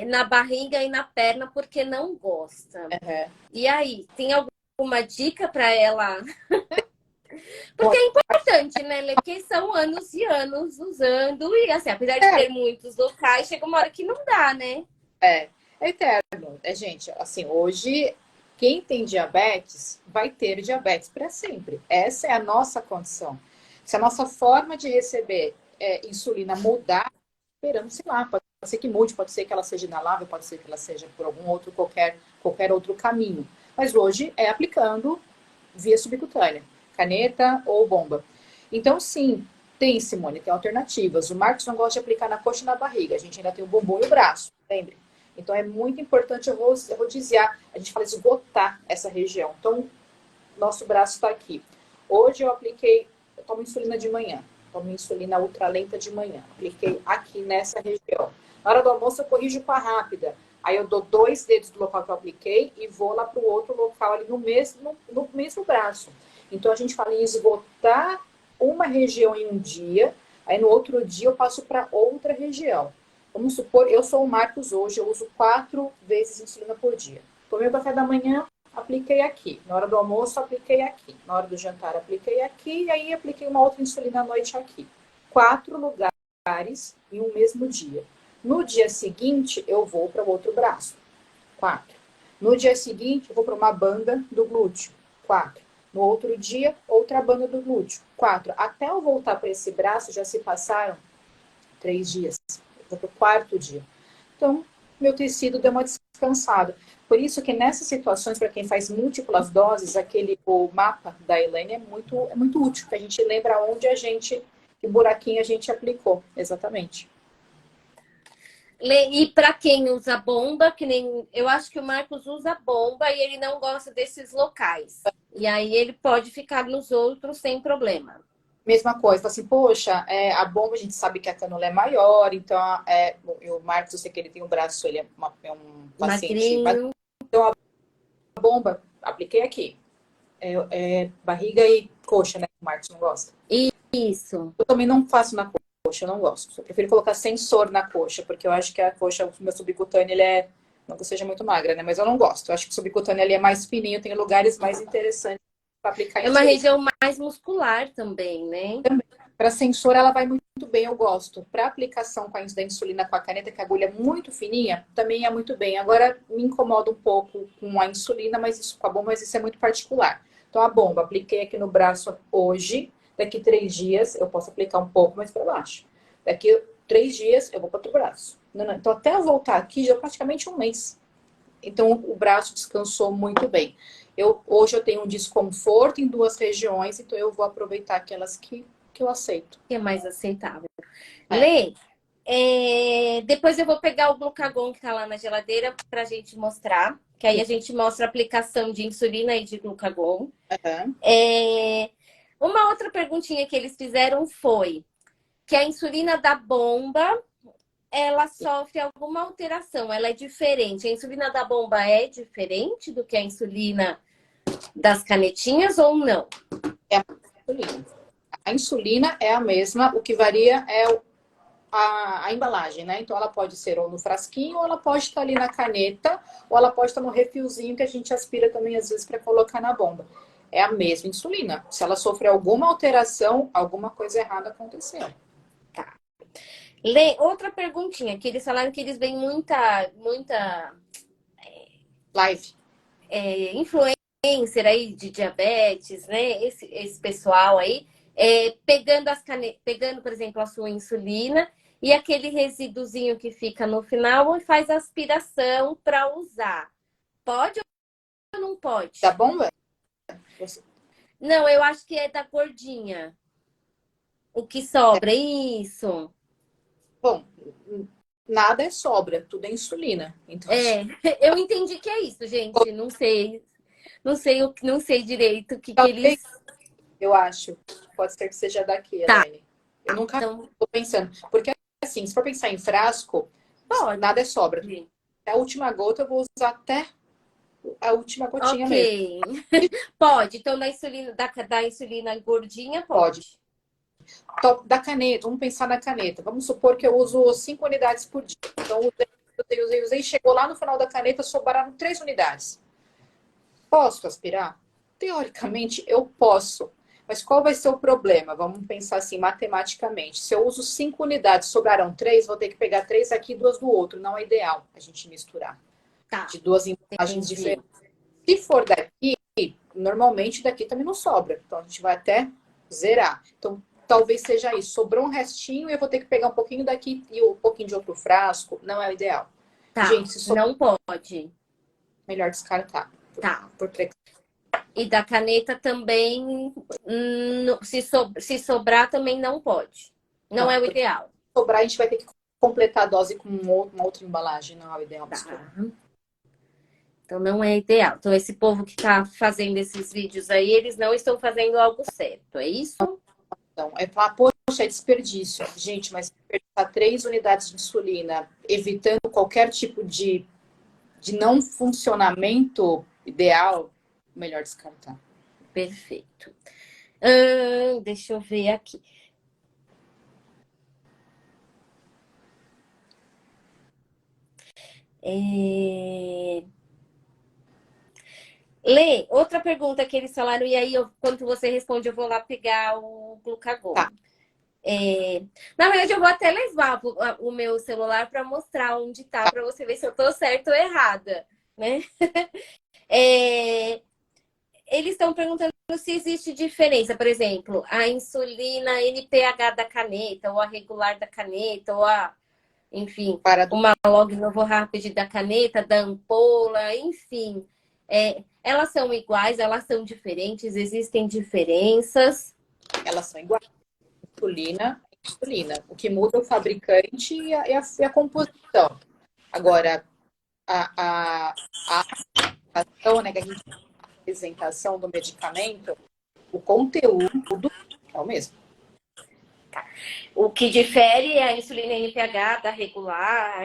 na barriga e na perna porque não gosta. Uhum. E aí, tem alguma dica para ela? Porque é importante, né, Lê? Porque são anos e anos usando. E, assim, apesar de ter muitos locais, chega uma hora que não dá, né? É eterno. Gente, assim, hoje Quem tem diabetes vai ter diabetes para sempre. Essa é a nossa condição. Se a nossa forma de receber insulina mudar, esperamos, sei lá, pode ser que mude, pode ser que ela seja inalável, pode ser que ela seja por algum outro, qualquer outro caminho. Mas hoje é aplicando via subcutânea, caneta ou bomba. Então, sim, tem, Simone, tem alternativas. O Marcos não gosta de aplicar na coxa e na barriga. A gente ainda tem o bumbum e o braço, lembre. Então, é muito importante eu rodiziar. A gente fala esgotar essa região. Então, nosso braço está aqui. Hoje eu tomo insulina de manhã. Tomo insulina ultralenta de manhã. Apliquei aqui nessa região. Na hora do almoço, eu corrijo com a rápida. Aí eu dou 2 dedos do local que eu apliquei e vou lá para o outro local ali no mesmo braço. Então, a gente fala em esgotar uma região em um dia, aí no outro dia eu passo para outra região. Vamos supor, eu sou o Marcos hoje, eu uso 4 vezes insulina por dia. Tomei o café da manhã, apliquei aqui. Na hora do almoço, apliquei aqui. Na hora do jantar, apliquei aqui. E aí, apliquei uma outra insulina à noite aqui. 4 lugares em um mesmo dia. No dia seguinte, eu vou para o outro braço. 4. No dia seguinte, eu vou para uma banda do glúteo. 4. No outro dia, outra banda do glúteo. 4. Até eu voltar para esse braço, já se passaram 3 dias. Eu vou para o quarto dia. Então, meu tecido deu uma descansada. Por isso que nessas situações, para quem faz múltiplas doses, o mapa da Elaine é muito útil, que a gente lembra onde que buraquinho a gente aplicou. Exatamente. E para quem usa bomba, que nem eu acho que o Marcos usa bomba e ele não gosta desses locais. E aí ele pode ficar nos outros sem problema. Mesma coisa, assim, poxa, a bomba a gente sabe que a cânula é maior, então o Marcos, eu sei que ele tem um braço, ele é um paciente. Magrinho. Então a bomba, apliquei aqui. Barriga e coxa, né? O Marcos não gosta. Isso. Eu também não faço na coxa, eu não gosto. Eu prefiro colocar sensor na coxa, porque eu acho que a coxa, o meu subcutâneo, não que seja muito magra, né? Mas eu não gosto. Eu acho que o subcutâneo ali é mais fininho, tem lugares mais interessantes para aplicar É uma insulina. região mais muscular também, né? Para sensor, ela vai muito bem, eu gosto. Para aplicação da insulina com a caneta, que a agulha é muito fininha, também é muito bem. Agora, me incomoda um pouco com a insulina, mas isso com a bomba, mas isso é muito particular. Então, a bomba, apliquei aqui no braço hoje. Daqui 3 dias, eu posso aplicar um pouco mais para baixo. Daqui 3 dias, eu vou para outro braço. Não. Então, até eu voltar aqui, já é praticamente um mês. Então, o braço descansou muito bem. Hoje eu tenho um desconforto em 2 regiões, então eu vou aproveitar aquelas que eu aceito. Que é mais aceitável. Lê, depois eu vou pegar o Glucagon que tá lá na geladeira pra gente mostrar. Que aí a gente mostra a aplicação de insulina e de Glucagon. Uhum. Uma outra perguntinha que eles fizeram foi que a insulina da bomba, ela sofre alguma alteração, ela é diferente. A insulina da bomba é diferente do que a insulina das canetinhas ou não? É a insulina. A insulina é a mesma, o que varia é a embalagem, né? Então ela pode ser ou no frasquinho, ou ela pode estar ali na caneta, ou ela pode estar no refilzinho que a gente aspira também às vezes para colocar na bomba. É a mesma insulina. Se ela sofrer alguma alteração, alguma coisa errada aconteceu. Tá. Lê, outra perguntinha, que eles falaram que eles veem muita Live. Influencer aí de diabetes, né? Esse pessoal aí, pegando, por exemplo, a sua insulina e aquele resíduozinho que fica no final e faz aspiração para usar. Pode ou não pode? Tá bom, velho? Não, eu acho que é da gordinha. O que sobra, isso. Bom, nada é sobra, tudo é insulina. Então, Eu entendi que é isso, gente. Não sei. Não sei direito o que talvez, eles. eu acho, pode ser que seja daqui, Tá. Elaine. Eu nunca Então, tô pensando. Porque, assim, se for pensar em frasco, pode. nada é sobra. A última gota eu vou usar até a última gotinha mesmo. Ok. Pode. Então, da insulina gordinha, Pode. pode. Da caneta, vamos pensar na caneta. Vamos supor que eu uso 5 unidades por dia. Então, usei, chegou lá no final da caneta, sobraram 3 unidades. Posso aspirar? Teoricamente, eu posso. Mas qual vai ser o problema? Vamos pensar assim, matematicamente. Se eu uso 5 unidades, sobraram 3, vou ter que pegar 3 aqui e 2 do outro. Não é ideal a gente misturar. Tá. De 2 embalagens Entendi. diferentes. Se for daqui, normalmente daqui também não sobra. Então, a gente vai até zerar. Então, talvez seja isso. Sobrou um restinho e eu vou ter que pegar um pouquinho daqui e um pouquinho de outro frasco. Não é o ideal. Tá, Gente, se sobrar, não pode. melhor descartar. Tá. Por precaução. E da caneta também, se sobrar, também não pode. Não é o ideal. Se sobrar, a gente vai ter que completar a dose com uma outra embalagem. Não é o ideal. Tá. Então não é ideal. Então esse povo que tá fazendo esses vídeos aí, eles não estão fazendo algo certo, é isso? Então, é falar, poxa, é desperdício. Gente, mas desperdiçar 3 unidades de insulina, evitando qualquer tipo de não funcionamento ideal, melhor descartar. Perfeito. Deixa eu ver aqui. Lê, outra pergunta que eles falaram, e aí quando você responde, eu vou lá pegar o glucagon. Tá. Na verdade, eu vou até levar o meu celular para mostrar onde tá, para você ver se eu tô certa ou errada, né? Eles estão perguntando se existe diferença, por exemplo, a insulina NPH da caneta, ou a regular da caneta, ou a, enfim, uma log novo rápido da caneta, da ampola, enfim. Elas são iguais, elas são diferentes, existem diferenças. Elas são iguais. Insulina. O que muda é o fabricante e a composição. Agora, a ação, né, que a gente a apresentação do medicamento, o conteúdo é o mesmo. O que difere é a insulina NPH da regular,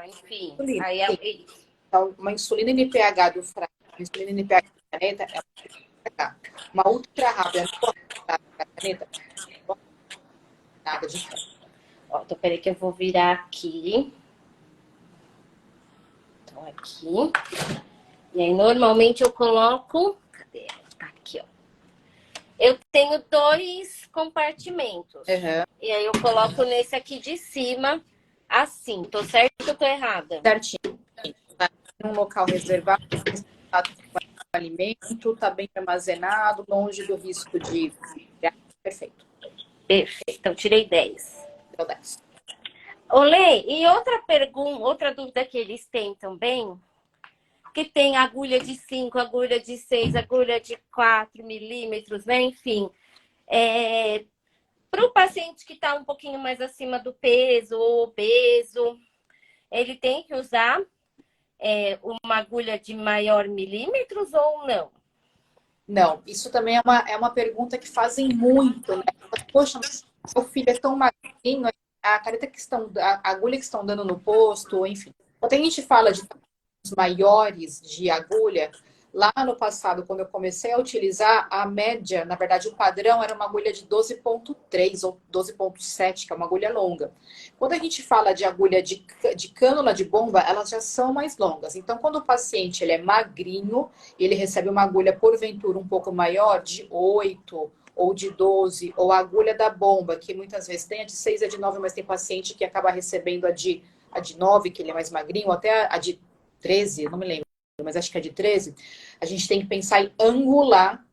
enfim. Aí então, uma insulina NPH do fraco, uma insulina NPH da caneta é uma ultra rápida da caneta, nada de diferente. Então, peraí que eu vou virar aqui. Então, aqui. E aí, normalmente eu coloco... Cadê? Tá aqui, ó. Eu tenho 2 compartimentos. Uhum. E aí eu coloco nesse aqui de cima, assim. Tô certo ou tô errada? Certinho. Tá em um local reservado, alimento, tá bem armazenado, longe do risco de... Perfeito. Perfeito. Então, tirei 10. Deu 10. Olê, e outra pergunta, outra dúvida que eles têm também, que tem agulha de 5, agulha de 6, agulha de 4 milímetros, né? Enfim, para o paciente que está um pouquinho mais acima do peso ou obeso, ele tem que usar uma agulha de maior milímetros ou não? Não, isso também é uma pergunta que fazem muito, né? Poxa, seu filho é tão magrinho, a caneta que estão, a agulha que estão dando no posto, enfim. Quando a gente fala de maiores de agulha, lá no passado, quando eu comecei a utilizar, a média, na verdade, o padrão era uma agulha de 12,3 ou 12,7, que é uma agulha longa. Quando a gente fala de agulha de cânula de bomba, elas já são mais longas. Então, quando o paciente ele é magrinho, ele recebe uma agulha, porventura, um pouco maior, de 8 ou de 12, ou a agulha da bomba, que muitas vezes tem a de 6 e a de 9, mas tem paciente que acaba recebendo a de 9, que ele é mais magrinho, ou até a de 13, não me lembro, mas acho que é de 13, a gente tem que pensar em angular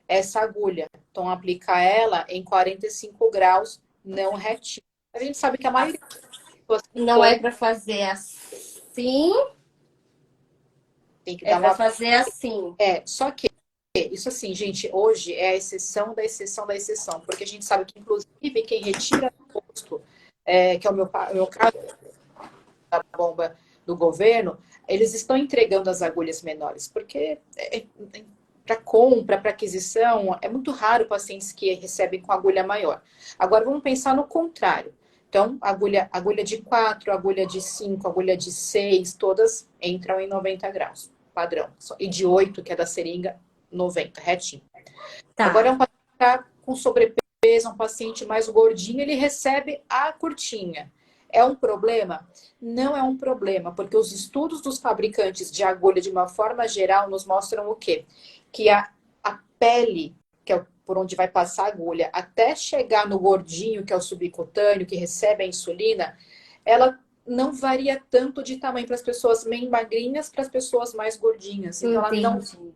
essa agulha. Então, aplicar ela em 45 graus, não retinho. A gente sabe que a maioria... Não é para fazer assim, tem que dar para fazer assim. Só que isso assim, gente, hoje é a exceção da exceção da exceção, porque a gente sabe que, inclusive, quem retira o posto, que é o meu caso da bomba do governo, eles estão entregando as agulhas menores, porque para compra, para aquisição, é muito raro pacientes que recebem com agulha maior. Agora, vamos pensar no contrário. Então, agulha de 4, agulha de 5, agulha de 6, todas entram em 90 graus, padrão. E de 8, que é da seringa, 90, retinho. Tá. Agora, é um paciente que está com sobrepeso, um paciente mais gordinho, ele recebe a curtinha. É um problema? Não é um problema, porque os estudos dos fabricantes de agulha, de uma forma geral, nos mostram o quê? Que a pele, que é por onde vai passar a agulha, até chegar no gordinho, que é o subcutâneo, que recebe a insulina, ela não varia tanto de tamanho para as pessoas bem magrinhas para as pessoas mais gordinhas. Então, ela não. Entendi.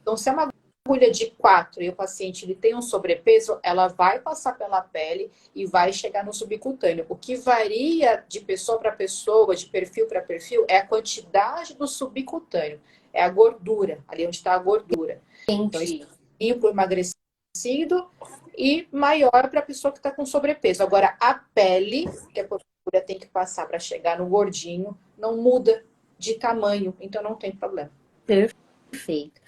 Então, se é uma agulha de 4 e o paciente ele tem um sobrepeso, ela vai passar pela pele e vai chegar no subcutâneo. O que varia de pessoa para pessoa, de perfil para perfil, é a quantidade do subcutâneo. É a gordura, ali onde está a gordura. Então, isso Entendi. é para o emagrecido e maior para a pessoa que está com sobrepeso. Agora, a pele, que a gordura tem que passar para chegar no gordinho, não muda de tamanho, então não tem problema. Perfeito.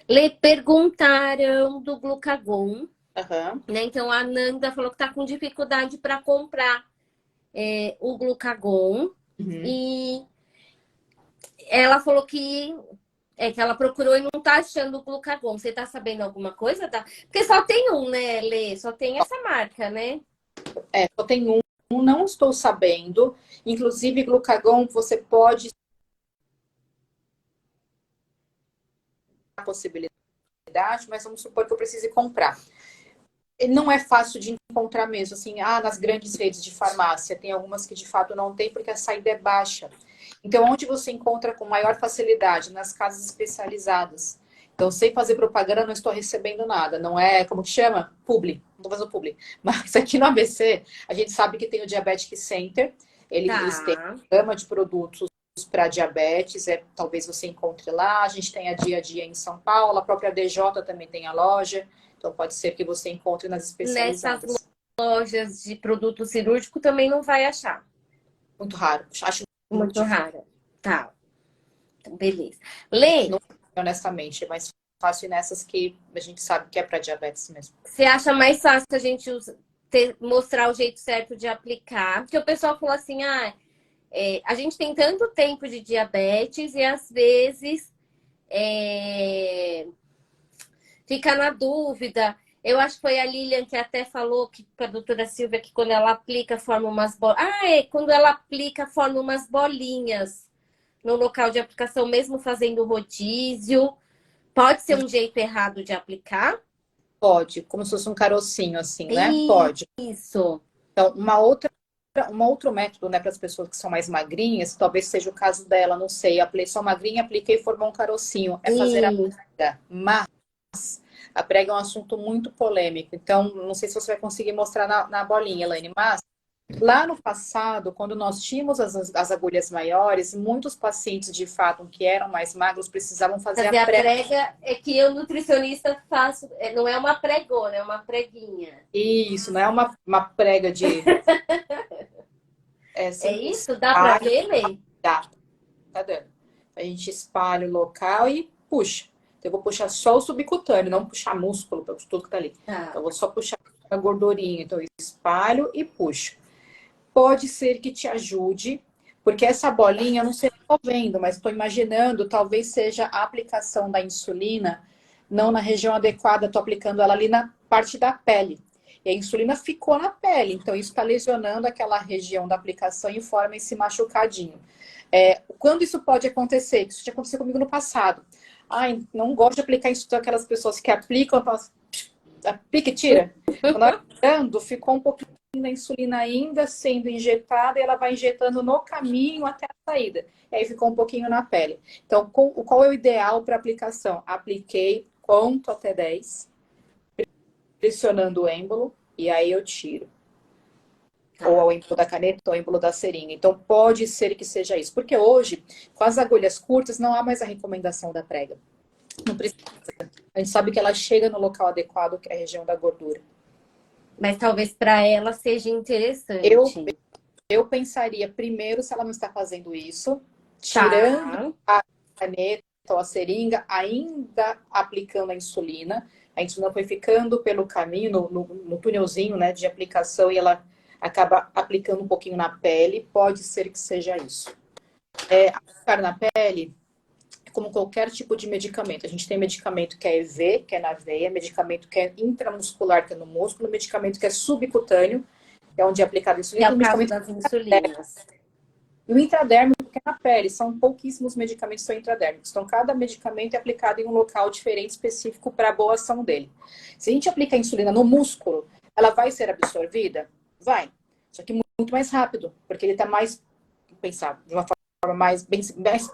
Lê, perguntaram do Glucagon, Aham. né? Então a Nanda falou que tá com dificuldade para comprar o Glucagon Uhum. e ela falou que ela procurou e não tá achando o Glucagon. Você tá sabendo alguma coisa? Tá? Porque só tem um, né, Lê? Só tem essa marca, né? Só tem um, não estou sabendo. Inclusive, glucagon, você pode a possibilidade, mas vamos supor que eu precise comprar. Não é fácil de encontrar mesmo, assim, nas grandes redes de farmácia. Tem algumas que de fato não tem, porque a saída é baixa. Então, onde você encontra com maior facilidade? Nas casas especializadas. Então, sem fazer propaganda, não estou recebendo nada. Não é, como que chama? Publi. Não estou fazendo publi. Mas aqui no ABC, a gente sabe que tem o Diabetic Center. Eles têm Tá. uma gama de produtos para diabetes. Talvez você encontre lá. A gente tem a Dia a Dia em São Paulo. A própria DJ também tem a loja. Então, pode ser que você encontre nas Nessas especializadas. lojas de produto cirúrgico também não vai achar. Muito raro. Acho muito Muito difícil. rara. Tá. Então, beleza. Lê, Não, honestamente, é mais fácil ir nessas que a gente sabe que é para diabetes mesmo. você acha mais fácil a gente mostrar o jeito certo de aplicar? Porque o pessoal falou assim, a gente tem tanto tempo de diabetes e às vezes fica na dúvida. Eu acho que foi a Lilian que até falou que para a doutora Silvia que quando ela aplica forma umas bolas. Quando ela aplica forma umas bolinhas no local de aplicação, mesmo fazendo rodízio. Pode ser um jeito errado de aplicar? Pode, como se fosse um carocinho, assim, né? Pode. Isso. Então, um outro método, né, para as pessoas que são mais magrinhas, talvez seja o caso dela, não sei. Sou magrinha, apliquei e formou um carocinho. É fazer a E prega. Mas a prega é um assunto muito polêmico. Então, não sei se você vai conseguir mostrar na bolinha, Elaine, mas lá no passado, quando nós tínhamos as agulhas maiores, muitos pacientes, de fato, que eram mais magros, precisavam fazer a fazer a prega. prega é que eu, nutricionista, faço. Não é uma pregona, é uma preguinha. Isso, não é uma prega de... É Você isso? Dá pra espalha, ver, Lê? tá dando. A gente espalha o local e puxa. Então, eu vou puxar só o subcutâneo, não puxar músculo, tudo que tá ali. Tá. Então, eu vou só puxar a gordurinha. Então, eu espalho e puxo. Pode ser que te ajude, porque essa bolinha, eu não sei se estou vendo, mas estou imaginando, talvez seja a aplicação da insulina, não na região adequada, estou aplicando ela ali na parte da pele. E a insulina ficou na pele, então isso está lesionando aquela região da aplicação e forma esse machucadinho. Quando isso pode acontecer? Isso já aconteceu comigo no passado. Não gosto de aplicar isso aquelas pessoas que aplicam, aplica e tira. Quando ela ficando, ficou um pouquinho da insulina ainda sendo injetada e ela vai injetando no caminho até a saída. E aí ficou um pouquinho na pele. Então, qual é o ideal para aplicação? Apliquei, conto até 10, pressionando o êmbolo e aí eu tiro. Tá. Ou ao êmbolo da caneta ou ao êmbolo da seringa. Então, pode ser que seja isso. Porque hoje, com as agulhas curtas, não há mais a recomendação da prega. Não precisa. A gente sabe que ela chega no local adequado, que é a região da gordura. Mas talvez para ela seja Eu, interessante. eu pensaria primeiro se ela não está fazendo isso, tirando Tá. a caneta ou a seringa, ainda aplicando a insulina. A insulina foi ficando pelo caminho, no túnelzinho, né, de aplicação, e ela acaba aplicando um pouquinho na pele. Pode ser que seja isso. Aplicar na pele, como qualquer tipo de medicamento. A gente tem medicamento que é EV, que é na veia, medicamento que é intramuscular, que é no músculo, medicamento que é subcutâneo, que é onde é aplicado a Que é insulina, e o o caso medicamento das insulinas. e o intradérmico, que é na pele. São pouquíssimos medicamentos que são intradérmicos. Então, cada medicamento é aplicado em um local diferente, específico para a boa ação dele. Se a gente aplica a insulina no músculo, ela vai ser absorvida? Vai. Só que muito mais rápido, porque ele está mais pensar de uma forma mais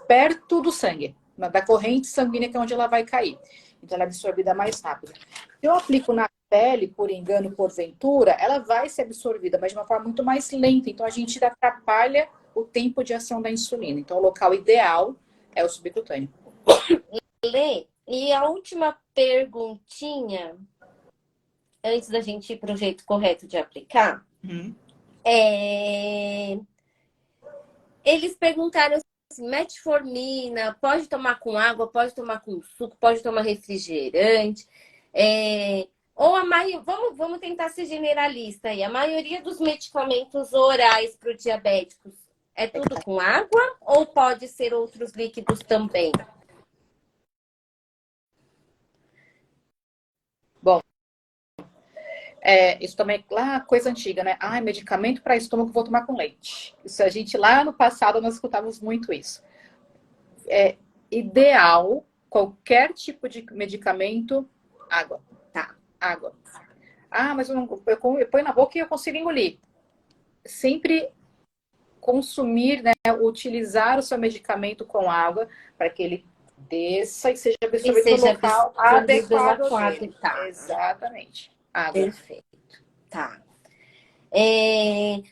perto do sangue, da corrente sanguínea, que é onde ela vai cair. Então, ela é absorvida mais rápido. Se eu aplico na pele, por engano, porventura, ela vai ser absorvida, mas de uma forma muito mais lenta. Então, a gente atrapalha o tempo de ação da insulina. Então, o local ideal é o subcutâneo. Lê, e a última perguntinha, antes da gente ir para o jeito correto de aplicar, eles perguntaram assim, metformina, pode tomar com água, pode tomar com suco, pode tomar refrigerante, ou vamos tentar ser generalista aí, a maioria dos medicamentos orais para o diabéticos é tudo com água ou pode ser outros líquidos também? Bom, isso também é lá coisa antiga, né? Ah, medicamento para estômago vou tomar com leite. Isso a gente lá no passado nós escutávamos muito isso. É ideal qualquer tipo de medicamento, água. Tá. Água. Ah, mas eu ponho na boca e eu consigo engolir. Sempre consumir, né? Utilizar o seu medicamento com água para que ele desça e seja absorvido no local adequado. Tá. Exatamente. Água. Perfeito. Tá.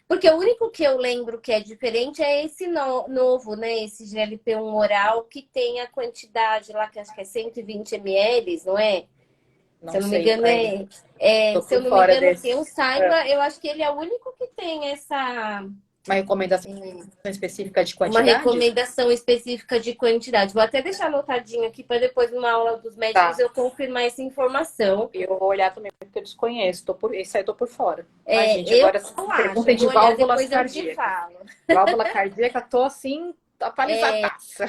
Porque o único que eu lembro que é diferente é esse novo, né? Esse GLP-1 oral que tem a quantidade lá, que acho que é 120 ml, não é? Se eu não me engano, se eu não me engano, que eu saiba, eu acho que ele é o único que tem essa... Uma recomendação específica de quantidade? Uma recomendação específica de quantidade. Vou até deixar anotadinho aqui para depois, numa aula dos médicos, eu confirmar essa informação. Eu vou olhar também, porque eu desconheço. Esse aí eu tô por fora. Gente, agora perguntem de válvulas cardíacas. Válvula cardíaca, tô assim, atualizadaça.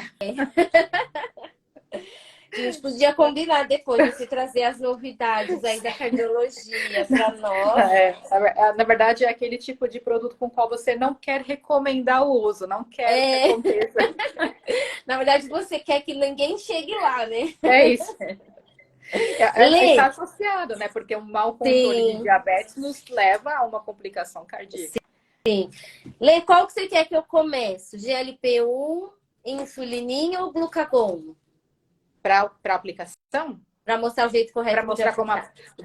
A gente podia combinar depois, você trazer as novidades aí da cardiologia para nós. Na verdade, é aquele tipo de produto com o qual você não quer recomendar o uso, não quer que aconteça. Na verdade, você quer que ninguém chegue lá, né? É isso. Está associado, né? Porque um mau controle de diabetes nos leva a uma complicação cardíaca. Sim. Lê, qual que você quer que eu comece? GLP-1, insulininha ou glucagon? Para aplicação? Para mostrar o jeito correto. Para mostrar como.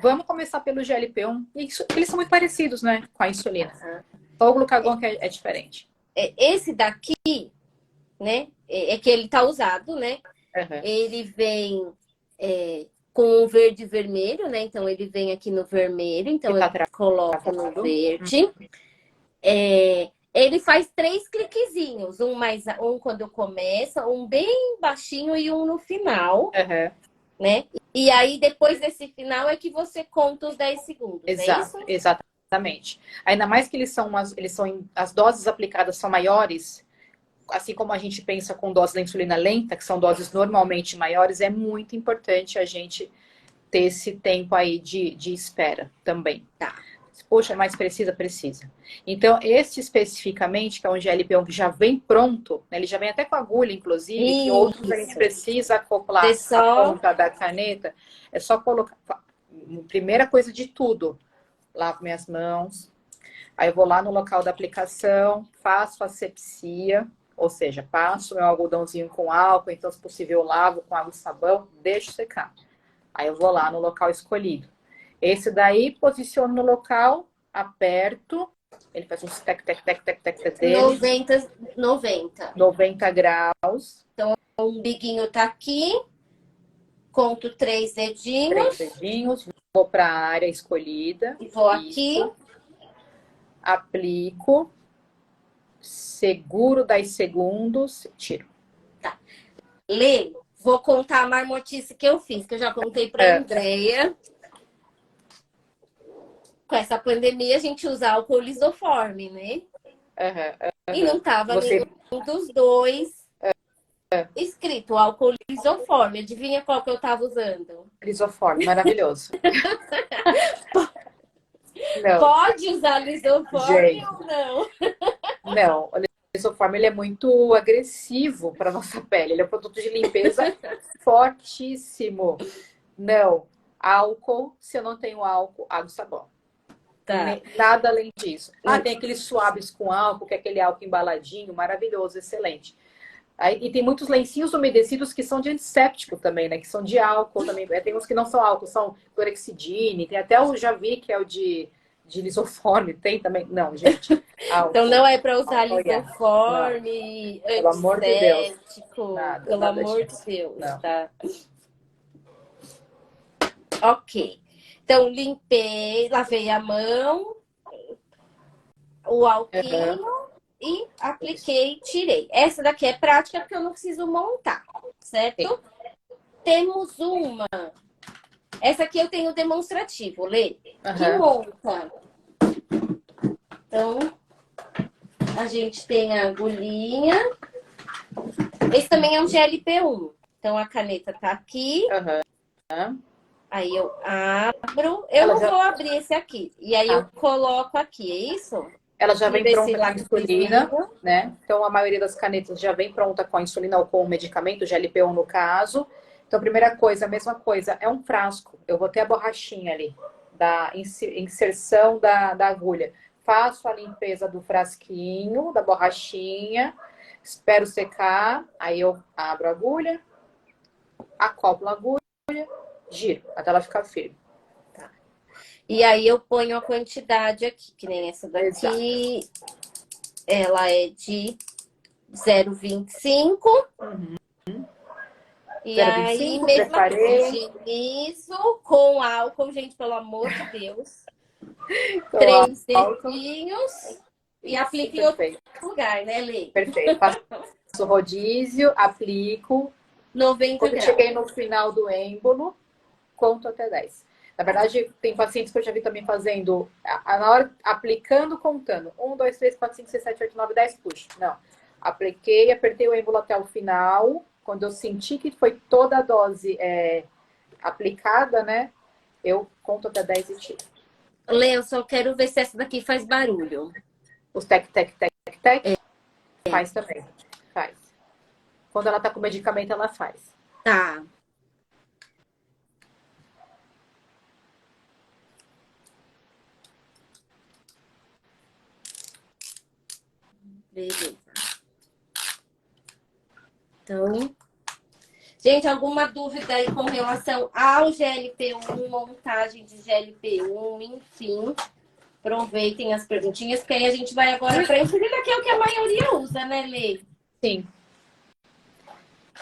Vamos começar pelo GLP-1. Eles são muito parecidos, né? Com a insulina. Só o glucagon que é diferente. Esse daqui, né? É que ele tá usado, né? Ele vem com o verde e vermelho, né? Então ele vem aqui no vermelho, então eu coloco no verde. Ele faz 3 cliquezinhos, um quando eu começo, um bem baixinho e um no final, né? E aí depois desse final é que você conta os 10 segundos. Exatamente. Ainda mais que as doses aplicadas são maiores, assim como a gente pensa com doses da insulina lenta, que são doses normalmente maiores, é muito importante a gente ter esse tempo aí de espera também. Tá. Poxa, mais precisa? Precisa. Então, esse especificamente, que é um GLP-1 que já vem pronto, né? Ele já vem até com agulha, inclusive, que outros a gente precisa acoplar a ponta da caneta. É só colocar... Primeira coisa de tudo, lavo minhas mãos, aí eu vou lá no local da aplicação, faço asepsia, ou seja, passo meu algodãozinho com álcool, então, se possível, eu lavo com água e sabão, deixo secar. Aí eu vou lá no local escolhido. Esse daí, posiciono no local, aperto, ele faz uns tec dele. 90 graus. Então, o umbiguinho tá aqui, conto 3 dedinhos. 3 dedinhos, vou para a área escolhida. E vou aqui. Aplico, seguro 10 segundos, tiro. Tá. Lê, vou contar a marmotice que eu fiz, que eu já contei para a Andréia. Com essa pandemia, a gente usa álcool lisoforme, né? E não tava nenhum dos dois escrito álcool lisoforme. Adivinha qual que eu tava usando? Lisoforme, maravilhoso. Não. Pode usar lisoforme ou não? Não, o lisoforme ele é muito agressivo para nossa pele. Ele é um produto de limpeza fortíssimo. Não, álcool, se eu não tenho álcool, água e sabão. Tá. Nada além disso. Tem aqueles suaves com álcool, que é aquele álcool embaladinho, maravilhoso, excelente. Aí, e tem muitos lencinhos umedecidos que são de antisséptico também, né? Que são de álcool também. Tem uns que não são álcool, são clorexidine. Tem até o Javi, que é o de lisoforme. Tem também? Não, gente. Álcool. Então não é para usar Não, lisoforme, pelo amor de Deus. antisséptico, Nada, pelo nada amor disso. de Deus, Não. tá? Ok. Então, limpei, lavei a mão, o alquinho e apliquei, tirei. Essa daqui é prática porque eu não preciso montar, certo? Sim. Temos uma. Essa aqui eu tenho demonstrativo, Lê, que monta. Então, a gente tem a agulhinha. Esse também é um GLP-1. Então, a caneta tá aqui. Aí eu abro. Eu não vou abrir esse aqui. E aí eu coloco aqui, é isso? Ela já vem pronta com lá a insulina, né? Então, a maioria das canetas já vem pronta com a insulina ou com o medicamento, GLP-1 no caso. Então, primeira coisa, a mesma coisa, é um frasco. Eu vou ter a borrachinha ali, da inserção da agulha. Faço a limpeza do frasquinho, da borrachinha, espero secar, aí eu abro a agulha, acoplo a agulha, giro, até ela ficar firme. Tá. E aí eu ponho a quantidade aqui, que nem essa daqui. Exato. Ela é de 0,25. E 0,25, aí, mesma coisa, preparei. higienizo com álcool, gente, pelo amor de Deus. Com 3 álcool. dedinhos e aplico em outro lugar, né, Lê? Perfeito. Faço o rodízio, aplico. 90 Quando eu graus. cheguei no final do êmbolo, conto até 10. Na verdade, tem pacientes que eu já vi também fazendo, na hora, aplicando, contando. 1, 2, 3, 4, 5, 6, 7, 8, 9, 10, puxa. Não. Apliquei, apertei o êmbolo até o final. Quando eu senti que foi toda a dose aplicada, né? Eu conto até 10 e tiro. Lê, eu só quero ver se essa daqui faz barulho. Os tec, tec, tec, tec, faz também. Faz. Quando ela tá com medicamento, ela faz. Tá. Beleza. Então, gente, alguma dúvida aí com relação ao GLP-1, montagem de GLP-1, enfim, aproveitem as perguntinhas, porque aí a gente vai agora para insulina, que é o que a maioria usa, né, Lê? Sim.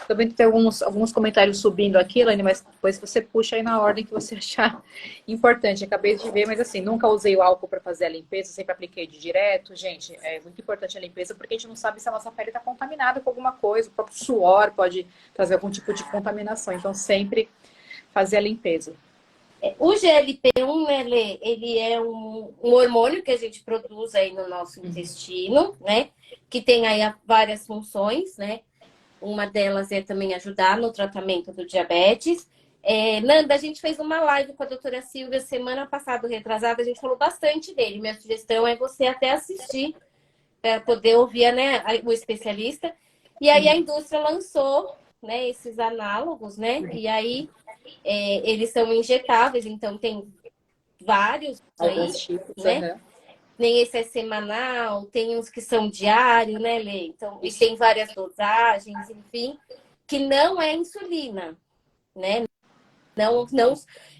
Também tem alguns comentários subindo aqui, Elaine, mas depois você puxa aí na ordem que você achar importante. Acabei de ver, mas assim, nunca usei o álcool para fazer a limpeza, sempre apliquei de direto. Gente, é muito importante a limpeza porque a gente não sabe se a nossa pele está contaminada com alguma coisa, o próprio suor pode trazer algum tipo de contaminação. Então, sempre fazer a limpeza. O GLP-1, ele é um hormônio que a gente produz aí no nosso intestino, né? Que tem aí várias funções, né? Uma delas é também ajudar no tratamento do diabetes. Nanda, a gente fez uma live com a doutora Silvia semana passada, retrasada, a gente falou bastante dele. Minha sugestão é você até assistir para poder ouvir, né, o especialista. E aí a indústria lançou, né, esses análogos, né? E aí eles são injetáveis, então tem vários aí, tipos, né? Nem esse é semanal, tem uns que são diário, né, Lê? Então, e tem várias dosagens, enfim, que não é insulina, né? Não,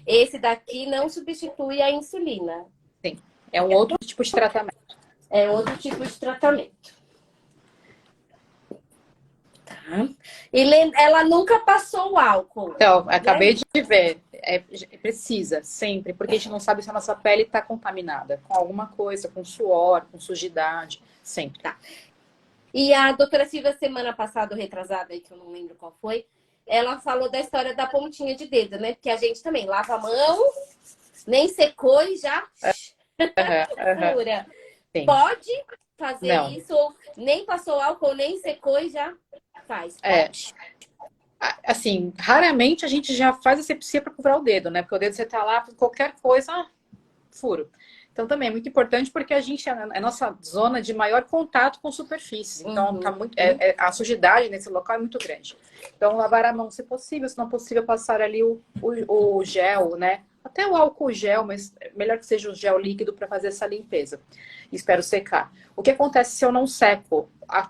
esse daqui não substitui a insulina. Sim, é um outro tipo de tratamento. É outro tipo de tratamento. Tá. E ela nunca passou o álcool. Então, acabei de ver. Precisa, sempre, porque a gente não sabe se a nossa pele está contaminada com alguma coisa, com suor, com sujidade, sempre. Tá. E a doutora Silvia, semana passada, retrasada, aí que eu não lembro qual foi, ela falou da história da pontinha de dedo, né? Porque a gente também lava a mão, nem secou e já fura. Pode fazer isso, ou nem passou álcool, nem secou e já faz. Assim, raramente a gente já faz asepsia para furar o dedo, né? Porque o dedo você tá lá, qualquer coisa, furo. Então também é muito importante porque a gente é a nossa zona de maior contato com superfícies. Então tá muito, a sujidade nesse local é muito grande. Então lavar a mão se possível, se não possível passar ali o gel, né? até o álcool gel, mas melhor que seja o gel líquido para fazer essa limpeza. Espero secar. O que acontece se eu não seco? A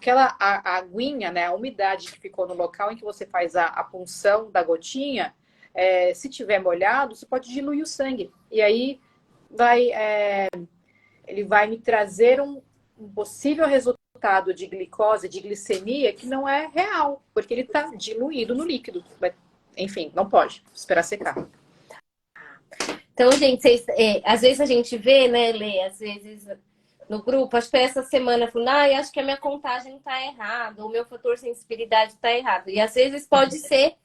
aguinha, né, a umidade que ficou no local em que você faz a punção da gotinha, se tiver molhado, você pode diluir o sangue. E aí ele vai me trazer um possível resultado de glicose, de glicemia, que não é real, porque ele está diluído no líquido. Enfim, não pode esperar secar. Então, gente, às vezes a gente vê, né, Lê, às vezes no grupo, acho que essa semana falando, acho que a minha contagem está errada, o meu fator sensibilidade está errado. E às vezes pode ser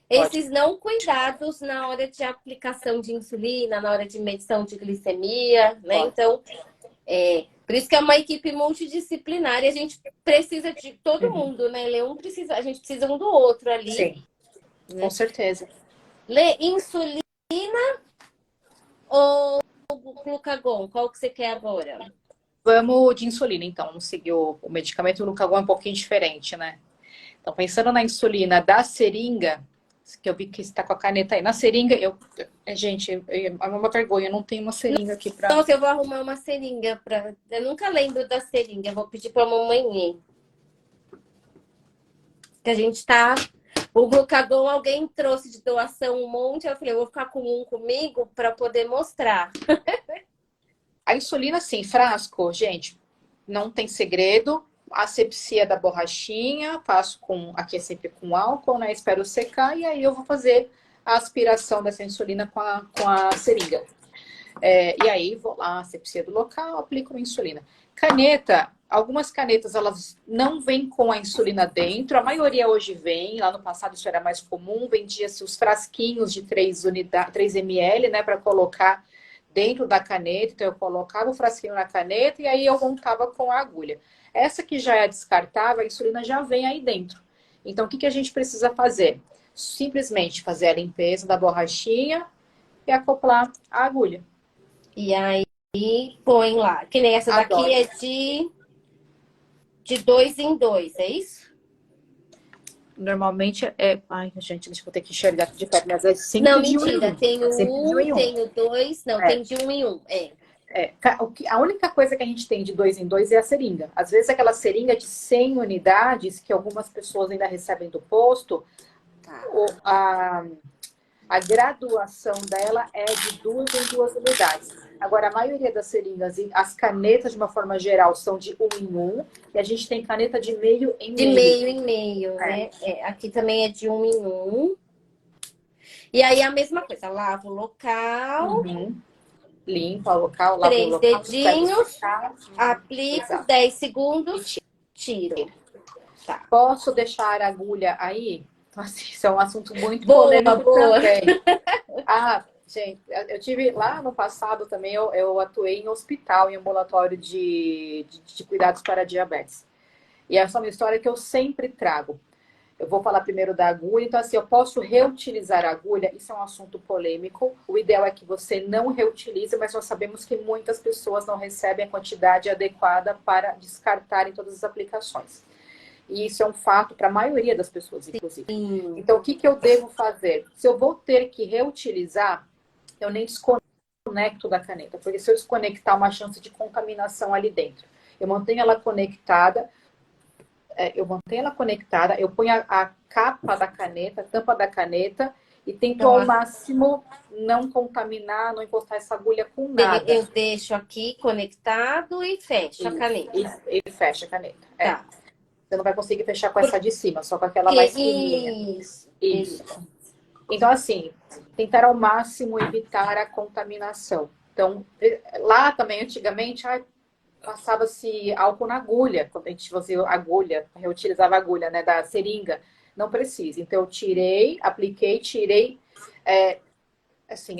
esses não cuidados na hora de aplicação de insulina, na hora de medição de glicemia, né? Então, por isso que é uma equipe multidisciplinar e a gente precisa de todo mundo, né, Lê? A gente precisa um do outro ali. Sim, com certeza. Lê, insulina ou glucagon? Qual que você quer agora? Vamos de insulina, então. Vamos seguir o medicamento. O glucagon é um pouquinho diferente, né? Então, pensando na insulina da seringa, que eu vi que está com a caneta aí. Na seringa, gente, é uma vergonha, eu não tenho uma seringa aqui para... Nossa, eu vou arrumar uma seringa para... Eu nunca lembro da seringa, eu vou pedir para a mamãe. Que a gente tá... O glucagon alguém trouxe de doação um monte, eu falei, eu vou ficar com um comigo para poder mostrar. A insulina, sim, frasco, gente, não tem segredo. Asepsia da borrachinha, faço aqui é sempre com álcool, né? Espero secar e aí eu vou fazer a aspiração dessa insulina com a seringa. E aí vou lá, asepsia do local, aplico a insulina. Caneta, algumas canetas elas não vêm com a insulina dentro, a maioria hoje vem, lá no passado isso era mais comum, vendia-se os frasquinhos de 3 ml, né, para colocar dentro da caneta, então eu colocava o frasquinho na caneta e aí eu montava com a agulha. Essa que já é descartável, a insulina já vem aí dentro. Então, o que a gente precisa fazer? Simplesmente fazer a limpeza da borrachinha e acoplar a agulha. E aí põe lá. Que nem essa daqui é de 2 em 2, é isso? Normalmente Ai, gente, deixa eu ter que enxergar aqui de perto, mas é sempre não, de mentira. 1 em 1. Tem o 1, tem o 2. Não, tem de 1 em 1. A única coisa que a gente tem de 2 em 2 é a seringa. Às vezes aquela seringa de 100 unidades, que algumas pessoas ainda recebem do posto, a graduação dela é de 2 em 2 unidades. Agora, a maioria das seringas e as canetas, de uma forma geral, são de 1 em 1. E a gente tem caneta de meio em meio. De meio em meio, né? Aqui também é de 1 em 1. E aí a mesma coisa, lava o local. Limpa o local, lava o local. 3 dedinhos, aplico, exato. 10 segundos, tiro. Tá. Posso deixar a agulha aí? Nossa, isso é um assunto muito polêmico também. Gente, eu tive lá no passado também, eu atuei em hospital, em ambulatório de cuidados para diabetes. E essa é uma história que eu sempre trago. Eu vou falar primeiro da agulha. Então, assim, eu posso reutilizar a agulha? Isso é um assunto polêmico. O ideal é que você não reutilize, mas nós sabemos que muitas pessoas não recebem a quantidade adequada para descartar em todas as aplicações. E isso é um fato para a maioria das pessoas, inclusive. Sim. Então, o que eu devo fazer? Se eu vou ter que reutilizar, eu nem desconecto da caneta, porque se eu desconectar, uma chance de contaminação ali dentro. Eu mantenho ela conectada, eu ponho a capa da caneta, a tampa da caneta, e tento ao máximo não contaminar, não encostar essa agulha com nada. Eu deixo aqui conectado e fecho a caneta. E fecha a caneta. Tá. Você não vai conseguir fechar com essa de cima, só com aquela mais fininha. Isso. Então, assim, tentar ao máximo evitar a contaminação. Então, lá também, antigamente, passava-se álcool na agulha, quando a gente fazia agulha, reutilizava a agulha, né, da seringa. Não precisa. Então, eu tirei, apliquei, tirei. Assim,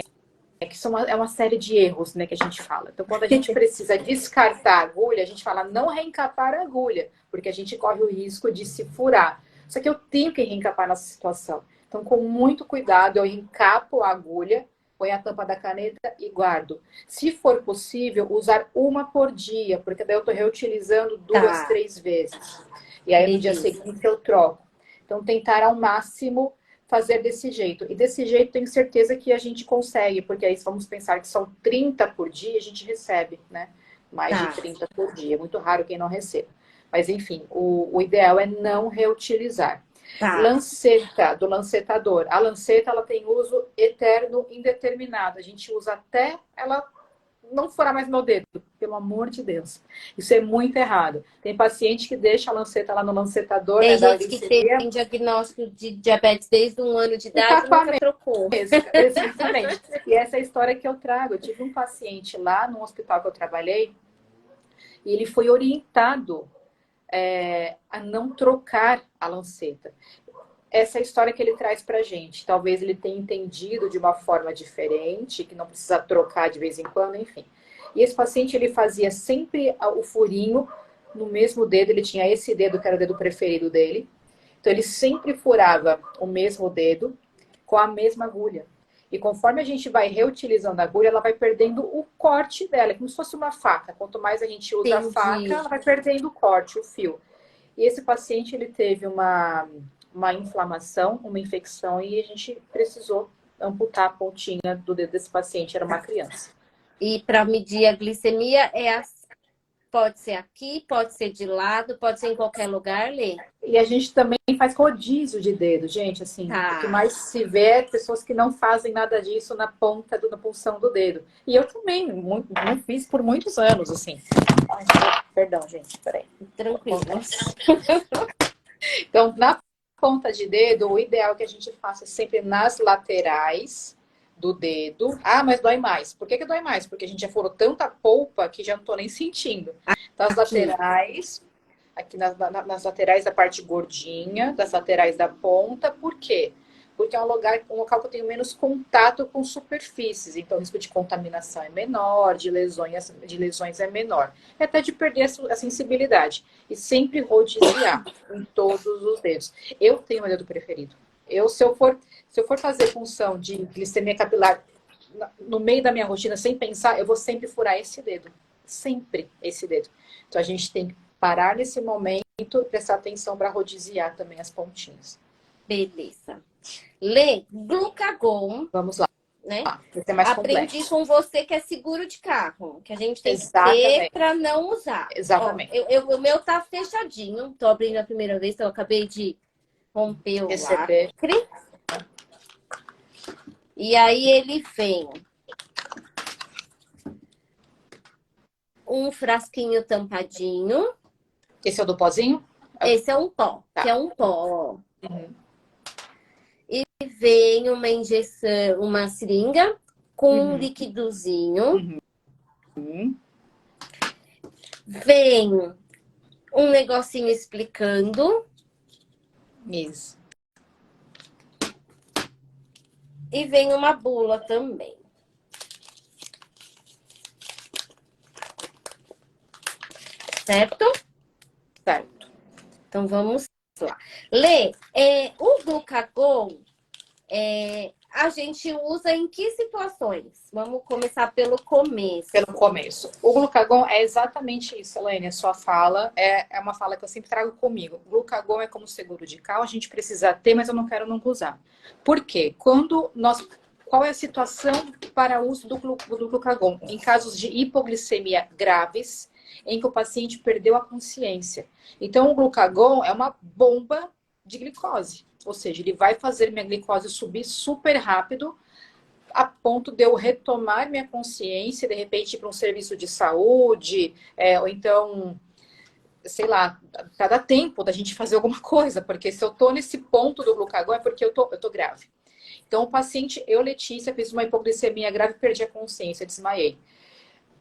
que é uma série de erros, né, que a gente fala. Então, quando a gente precisa descartar a agulha, a gente fala não reencapar a agulha, porque a gente corre o risco de se furar. Só que eu tenho que reencapar nessa situação. Então, com muito cuidado, eu encapo a agulha, ponho a tampa da caneta e guardo. Se for possível, usar uma por dia, porque daí eu estou reutilizando 2, 3 vezes. E aí, no dia seguinte, eu troco. Então, tentar ao máximo fazer desse jeito. E desse jeito tenho certeza que a gente consegue, porque aí vamos pensar que são 30 por dia, a gente recebe, né? Mais de 30 por dia. É muito raro quem não receba. Mas enfim, o ideal é não reutilizar. Lanceta, do lancetador. A lanceta, ela tem uso eterno indeterminado. A gente usa até ela não furar mais meu dedo, pelo amor de Deus. Isso é muito errado. Tem paciente que deixa a lanceta lá no lancetador. Tem gente que tem diagnóstico de diabetes desde 1 ano de idade e nunca trocou. Exatamente. E essa é a história que eu trago. Eu tive um paciente lá no hospital que eu trabalhei e ele foi orientado a não trocar a lanceta. Essa é a história que ele traz pra gente. Talvez ele tenha entendido de uma forma diferente, que não precisa trocar de vez em quando, enfim. E esse paciente, ele fazia sempre o furinho no mesmo dedo. Ele tinha esse dedo, que era o dedo preferido dele. Então, ele sempre furava o mesmo dedo com a mesma agulha. E conforme a gente vai reutilizando a agulha, ela vai perdendo o corte dela. É como se fosse uma faca. Quanto mais a gente usa a faca, ela vai perdendo o corte, o fio. E esse paciente, ele teve uma inflamação, uma infecção, e a gente precisou amputar a pontinha do dedo desse paciente, era uma criança. E para medir a glicemia, pode ser aqui, pode ser de lado, pode ser em qualquer lugar, Lê? E a gente também faz rodízio de dedo, gente, assim, o que mais se vê é pessoas que não fazem nada disso na ponta, na punção do dedo. E eu também, não fiz por muitos anos, assim. Ai, perdão, gente, peraí. Tranquilo. Então, na ponta de dedo, o ideal é que a gente faça sempre nas laterais do dedo. Ah, mas dói mais. Por que dói mais? Porque a gente já furou tanta polpa que já não tô nem sentindo. Então, as laterais, aqui nas laterais da parte gordinha, das laterais da ponta. Por quê? Porque é um local que eu tenho menos contato com superfícies. Então, o risco de contaminação é menor, de lesões é menor. E até de perder a sensibilidade. E sempre rodiziar em todos os dedos. Eu tenho meu dedo preferido. Se eu for fazer função de glicemia capilar no meio da minha rotina, sem pensar, eu vou sempre furar esse dedo. Sempre esse dedo. Então, a gente tem que parar nesse momento e prestar atenção para rodiziar também as pontinhas. Beleza. Lê, glucagon. Vamos lá. Né? É mais aprendi complexo. com você que é seguro de carro, que a gente tem que ter para não usar. Exatamente. Ó, o meu tá fechadinho, tô abrindo a primeira vez, então eu acabei de romper o lacre. E aí ele vem um frasquinho tampadinho. Esse é o do pozinho? Esse é um pó, que é um pó. E vem uma injeção, uma seringa com um liquidozinho. Vem um negocinho explicando. Isso. E vem uma bula também. Certo? Certo. Então, vamos lá. Lê, o glucagon, a gente usa em que situações? Vamos começar pelo começo. Pelo começo. O glucagon é exatamente isso, Elaine. A sua fala é uma fala que eu sempre trago comigo. O glucagon é como seguro de carro, a gente precisa ter, mas eu não quero nunca usar. Por quê? Qual é a situação para o uso do glucagon? Em casos de hipoglicemia graves, em que o paciente perdeu a consciência. Então, o glucagon é uma bomba de glicose. Ou seja, ele vai fazer minha glicose subir super rápido, a ponto de eu retomar minha consciência, de repente ir para um serviço de saúde, ou então, sei lá, para dar tempo da gente fazer alguma coisa, porque se eu tô nesse ponto do glucagon é porque eu tô grave. Então, o paciente, Letícia, fiz uma hipoglicemia grave, perdi a consciência, desmaiei.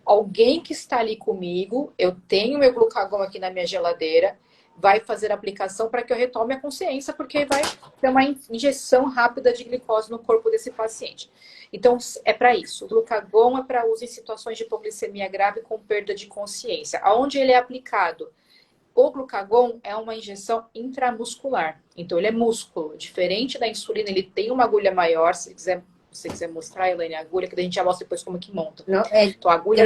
Alguém que está ali comigo, eu tenho meu glucagon aqui na minha geladeira, vai fazer a aplicação para que eu retome a consciência, porque vai ter uma injeção rápida de glicose no corpo desse paciente. Então, é para isso. O glucagon é para uso em situações de hipoglicemia grave com perda de consciência. Aonde ele é aplicado? O glucagon é uma injeção intramuscular. Então, ele é músculo. Diferente da insulina, ele tem uma agulha maior. Se você quiser mostrar, Elaine, a agulha, que a gente já mostra depois como que monta. Não, então, a agulha